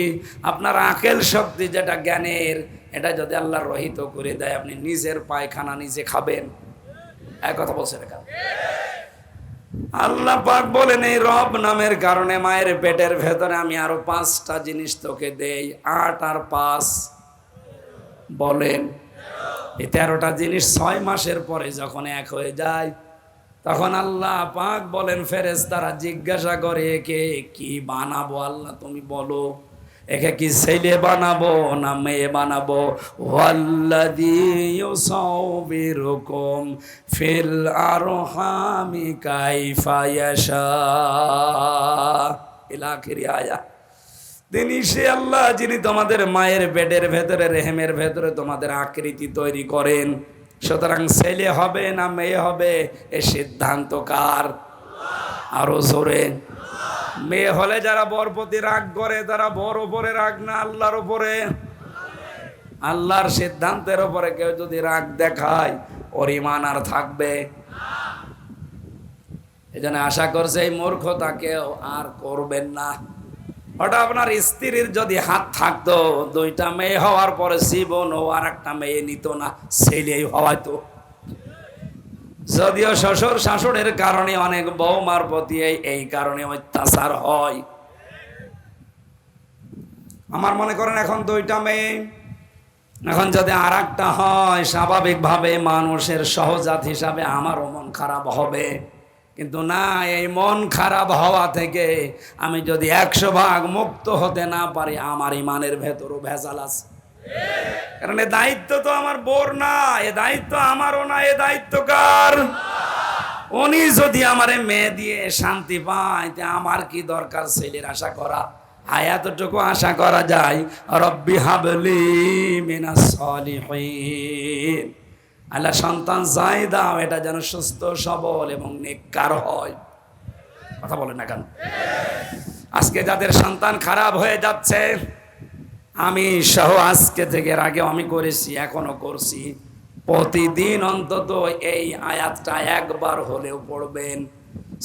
আপনার আকেল শক্তি যেটা জ্ঞানের, এটা যদি আল্লাহ রহিত করে দেয়, আপনি নিজের পায়খানা নিজে খাবেন। এক কথা বলছেন কেন? আল্লাহ পাক বলেন এই রব নামের কারণে মায়ের পেটের ভেতরে আমি আরো 5টা জিনিস তোকে দেই। 8 আর 5 বলেন, এই 13টা জিনিস 6 মাসের পরে যখন এক হয়ে যায়, তখন আল্লাহ পাক বলেন ফেরেশতারা জিজ্ঞাসা করে, একে কি বানাবো? আল্লাহ তুমি বলো, একে কি ছেলে বানাবো না মেয়ে বানাবো? ওয়াল্লাযী ইউসাউবিরুকুম ফিল আরহামি কাইফা ইয়াশা ইলা আখির আয়াত। তিনি সে আল্লাহ যিনি তোমাদের মায়ের পেটের ভেতরে, রেহেমের ভেতরে তোমাদের আকৃতি তৈরি করেন। সুতরাং ছেলে হবে না মেয়ে হবে, এ সিদ্ধান্ত কার? আরো জোরে। মেয়ে হলে যারা বর প্রতি রাগ করে, তারা বর ওপরে রাগ না আল্লাহর ওপরে। আল্লাহর সিদ্ধান্তের ওপরে কেউ যদি রাগ দেখায়, ওর ঈমান আর থাকবে? এজন্য আশা করছে এই মূর্খতা কেউ আর করবেন না। ওটা আপনার স্ত্রীর যদি হাত থাকতো, 2টা মেয়ে হওয়ার পরে জীবন ও আর একটা মেয়ে নিত না, ছেলেই হওয়াইতো। যদিও শ্বশুর শাশুড়ের কারণে অনেক বৌমার প্রতি এই কারণে অত্যাচার হয়। আমার মনে করেন এখন 2টা মেয়ে, এখন যদি আর একটা হয়, স্বাভাবিকভাবে মানুষের সহজাত হিসাবে আমারও মন খারাপ হবে। কিন্তু না, এই মন খারাপ হওয়া থেকে আমি যদি 100 ভাগ মুক্ত হতে না পারি, আমার ইমানের ভেতরও ভেজাল আছে। কারণ এ দায়িত্ব তো আমার বোর না, এ দায়িত্ব আমারও না, এ দায়িত্ব কার? উনি যদি আমারে মেয়ে দিয়ে শান্তি পায়, তে আমার কি দরকার ছেলের আশা করা? এতটুকু আশা করা যায়, রব্বি হাবলি মিনাস সলিহিন, আল্লাহ সন্তান যাই দাও, এটা যেন সুস্থ সবল এবং নেককার হয়। কথা বলেন না কেন? আজকে যাদের সন্তান খারাপ হয়ে যাচ্ছে, আমি সহ আজকে থেকে, এর আগেও আমি করেছি, এখনো করছি, প্রতিদিন অন্তত এই আয়াতটা একবার হলেও পড়বেন।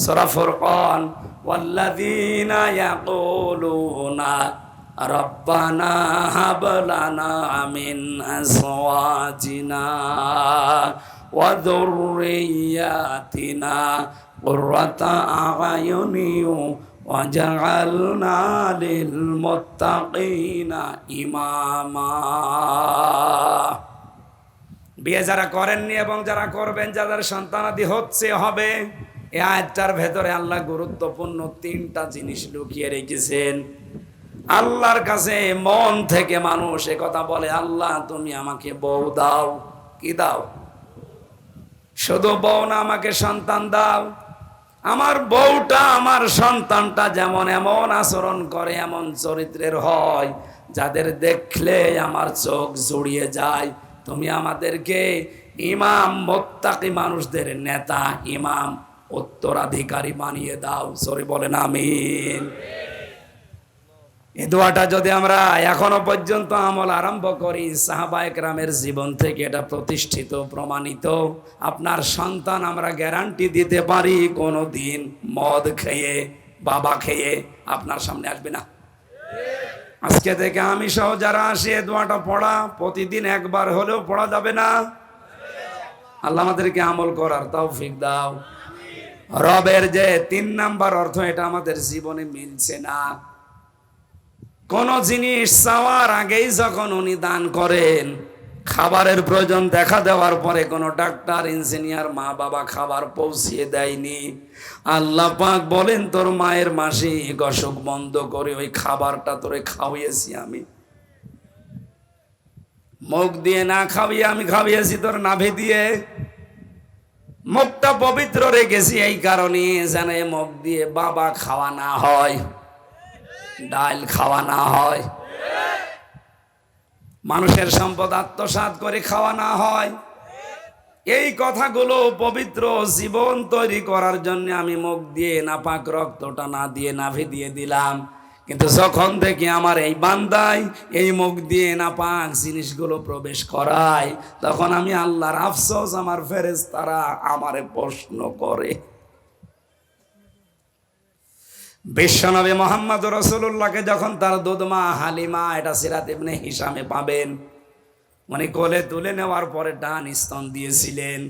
সূরা ফুরকান, ওয়াল্লাযীনা ইয়াকুলুনা রব্বানা হাব লানা মিন আজওয়াজিনা ওয়া যুররিয়াতিনা কুররাতা আ'য়ুনিন ওয়াজআলনা লিল মুত্তাকিনা ইমামা। বিয়ে যারা করেননি এবং যারা করবেন, যাদের সন্তানাদি হচ্ছে হবে, এই আয়াতটার ভেতরে আল্লাহ গুরুত্বপূর্ণ 3টা জিনিস লুকিয়ে রেখেছেন। আল্লাহর কাছে মন থেকে মানুষ কথা বলে, আল্লাহ তুমি আমাকে বউ দাও। কি দাও? শুধু বউ না, আমাকে সন্তান দাও। আমার বউটা, আমার সন্তানটা যেমন এমন আচরণ করে, এমন চরিত্রের হয়, যাদের দেখলে আমার চোখ জুড়িয়ে যায়। তুমি আমাদেরকে ইমাম মুত্তাকি মানুষদের নেতা, ইমাম উত্তরাধিকারী বানিয়ে দাও। সরি বলেন আমিন। এই দোয়াটা যদি আমরা এখনো পর্যন্ত আমল আরম্ভ করি, সাহাবায়ে কেরামের জীবন থেকে এটা প্রতিষ্ঠিত, প্রমাণিত। আপনার সন্তান আমরা গ্যারান্টি দিতে পারি কোনোদিন মদ খেয়ে, বাবা খেয়ে আপনার সামনে আসবে না। আজকে থেকে আমি সহ যারা আসে দোয়াটা পড়া প্রতিদিন একবার হলেও পড়া যাবে না? আল্লাহ আমাদেরকে আমল করার তৌফিক দাও। রবের যে 3 নাম্বার অর্থ, এটা আমাদের জীবনে মিলছে না। কোন জিনিস চাওয়ার আগেই যখন উনি দান করেন, খাবারের প্রয়োজন দেখা দেওয়ার পরে কোনো ডাক্তার, ইঞ্জিনিয়ার, মা বাবা খাবার পৌঁছিয়ে দেয়নি। আল্লাহ পাক বলেন, তোর মায়ের মাসিক অসুখ বন্ধ করে ওই খাবারটা তোরে খাওয়িয়েছি আমি। মুখ দিয়ে না খাওয়িয়ে আমি খাওয়িয়েছি তোর নাভি দিয়ে। মুখটা পবিত্র রেখেছি এই কারণে যেন মুখ দিয়ে বাবা খাওয়া না হয়, ডাল খাওয়া না হয়, মানুষের সম্পদ আত্মসাৎ করে খাওয়া না হয়। এই কথাগুলো পবিত্র জীবন তৈরি করার জন্য আমি মুখ দিয়ে নাপাক রক্তটা না দিয়ে নাভি দিয়ে দিলাম। কিন্তু যখন থেকে আমার এই বান্দায় এই মুখ দিয়ে নাপাক জিনিসগুলো প্রবেশ করায়, তখন আমি আল্লাহর আফসোস, আমার ফেরেশতারা আমারে প্রশ্ন করে। বিশ্বনবী মুহাম্মদ রাসূলুল্লাহকে যখন তার দুধমা হালিমা, এটা সিরাত ইবনে হিশামে পাবেন, উনি কোলে তুলে নেওয়ার পরে ডান স্তন দিয়েছিলেন,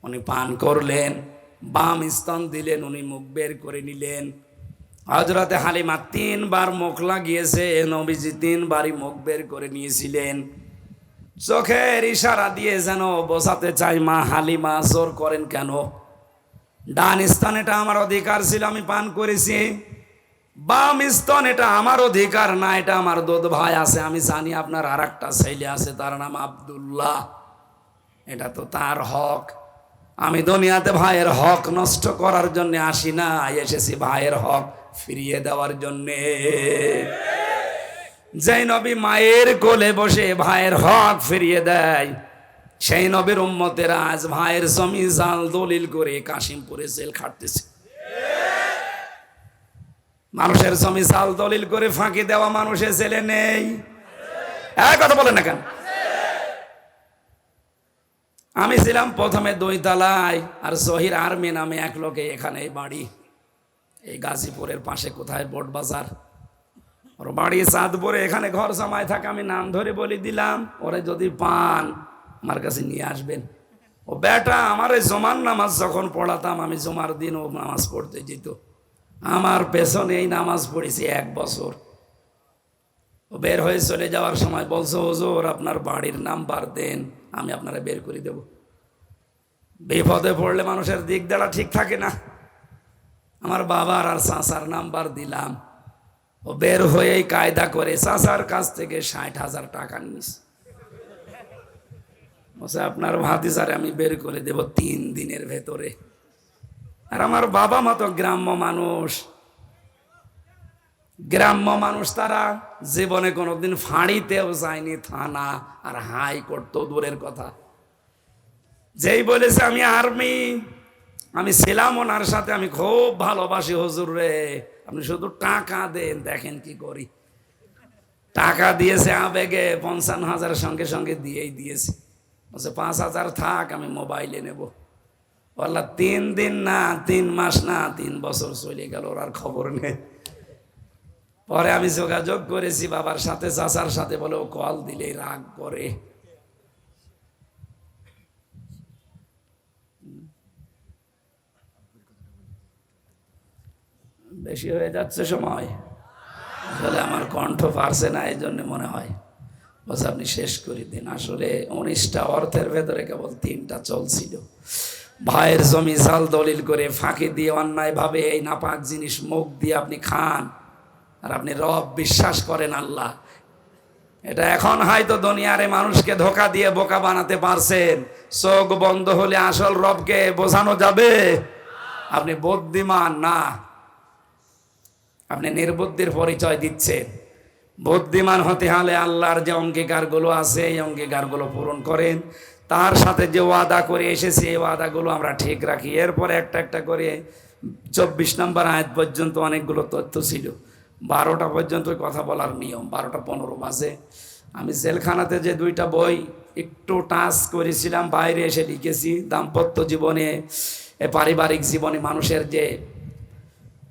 উনি পান করলেন। বাম স্তন দিলেন, উনি মুখ বের করে নিলেন। হযরতে হালিমা 3 বার মুখ লাগিয়েছে, নবীজি 3 বারই মুখ বের করে নিয়েছিলেন। চোখের ইশারা দিয়ে যেন বোঝাতে চাই, মা হালিমা জোর করেন কেন? ডান স্তন এটা আমার অধিকার ছিল, আমি পান করেছি। বাম স্তন এটা আমার অধিকার না, এটা আমার দুধ ভাই আছে। আমি জানি আপনার আর একটা ছেলে আছে, তার নাম আব্দুল্লাহ, এটা তো তার হক। আমি দুনিয়াতে ভাইয়ের হক নষ্ট করার জন্য আসি না, এসেছি ভাইয়ের হক ফিরিয়ে দেওয়ার জন্যে। যেই নবী মায়ের কোলে বসে ভাইয়ের হক ফিরিয়ে দেয়, সেই নবীর উম্মতেরা আজ ভাইয়ের জমি জাল দলিল করে কাশিমপুরে জেল খাটতেছে। মানুষের জমি জাল দলিল করে ফাঁকি দেওয়া মানুষের জেলে নেই? কথা বলেন না কেন? আমি ছিলাম প্রথমে 2 তলায়, আর জহির আর্মি নামে এক লোকে এখানে বাড়ি, এই গাজীপুরের পাশে কোথায় বোট বাজার, ওর বাড়ি চাঁদপুরে। এখানে ঘর জমায় থাকে, আমি নাম ধরে বলে দিলাম, ওরে যদি পান আমার কাছে নিয়ে আসবেন। ও বেটা, আমার এই জমার নামাজ যখন পড়াতাম, আমি জমার দিন ও নামাজ পড়তে যেত, আমার পেছনে এই নামাজ পড়েছি 1 বছর। ও বের হয়ে চলে যাওয়ার সময় বলছো, হুজুর আপনার বাড়ির নাম্বার দেন, আমি আপনারা বের করে দেব। বিপদে পড়লে মানুষের দিক দেওয়া ঠিক থাকে না। আমার বাবার আর চাচার নাম্বার দিলাম। ও বের হয়েই কায়দা করে চাচার কাছ থেকে 60,000 টাকা নিস। বলছে আপনার ভাতিজারে আমি বের করে দেব 3 দিনের ভেতরে। আর আমার বাবা মা তো গ্রাম্য মানুষ, গ্রাম্য মানুষ, তারা জীবনে কোনোদিন ফাঁড়িতেও যায়নি, থানা আর হাইকোর্ট তো দূরের কথা। যেই বলেছে আমি আর্মি, আমি ছিলাম ওনার সাথে, আমি খুব ভালোবাসি হুজুর রে, আপনি শুধু টাকা দেন, দেখেন কি করি। টাকা দিয়েছে আবেগে, 55,000 সঙ্গে সঙ্গে দিয়েই দিয়েছে। বলছে 5,000 থাক, আমি মোবাইলে নেব। বললা 3 দিন না, 3 মাস না, 3 বছর চলে গেল, ওর আর খবর নেই। পরে আমি যোগাযোগ করেছি বাবার সাথে, চাচার সাথে, বলে ও কল দিলেই রাগ করে। বেশি হয়ে যাচ্ছে সময়, আসলে আমার কণ্ঠ পারছে না, এই জন্য মনে হয়। বস আপনি শেষ করে দিন। আসলে 19টা অর্থের ভেতরে কেবল 3টা চলছিল। ভাইয়ের জমি জাল দলিল করে ফাঁকি দিয়ে অন্যায়ভাবে এই নাপাক জিনিস মুখ দিয়ে আপনি খান, আর আপনি রব বিশ্বাস করেন আল্লাহ। এটা এখন হয়তো দুনিয়ারে মানুষকে ধোকা দিয়ে বোকা বানাতে পারছেন। চোখ বন্ধ হলে আসল রবকে বোঝানো যাবে? আপনি বুদ্ধিমান না, আপনি নির্বুদ্ধির পরিচয় দিচ্ছেন। বুদ্ধিমান হতে হলে আল্লাহর যে অঙ্গীকারগুলো আছে এই অঙ্গীকারগুলো পূরণ করেন, তার সাথে যে ওয়াদা করে এসেছে এই ওয়াদাগুলো আমরা ঠিক রাখি। এরপরে একটা একটা করে 24 নম্বর আয়াত পর্যন্ত অনেকগুলো তথ্য ছিল। 12টা পর্যন্ত কথা বলার নিয়ম, 12টা 15 বাজে। আমি জেলখানাতে যে 2টা বই একটু টাচ করেছিলাম, বাইরে এসে লিখেছি। দাম্পত্য জীবনে, পারিবারিক জীবনে মানুষের যে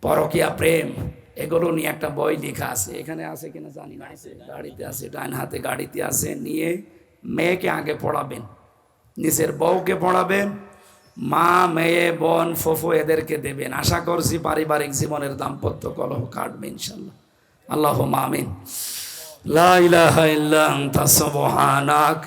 পরকীয়া প্রেম, এগুলো নিয়ে একটা বই লেখা আছে। এখানে আছে কিনা জানি না, আছে গাড়িতে আছে, ডান হাতে গাড়িতে আছে। নিয়ে মেয়েকে আগে পড়াবেন, নিজের বউকে পড়াবেন, মা, মেয়ে, বোন, ফুফু এদেরকে দেবেন। আশা করছি পারিবারিক জীবনের দাম্পত্য কলহ কাটবে ইনশাল্লাহ। আল্লাহুম্মা আমিন। লা ইলাহা ইল্লা আনতা সুবহানাক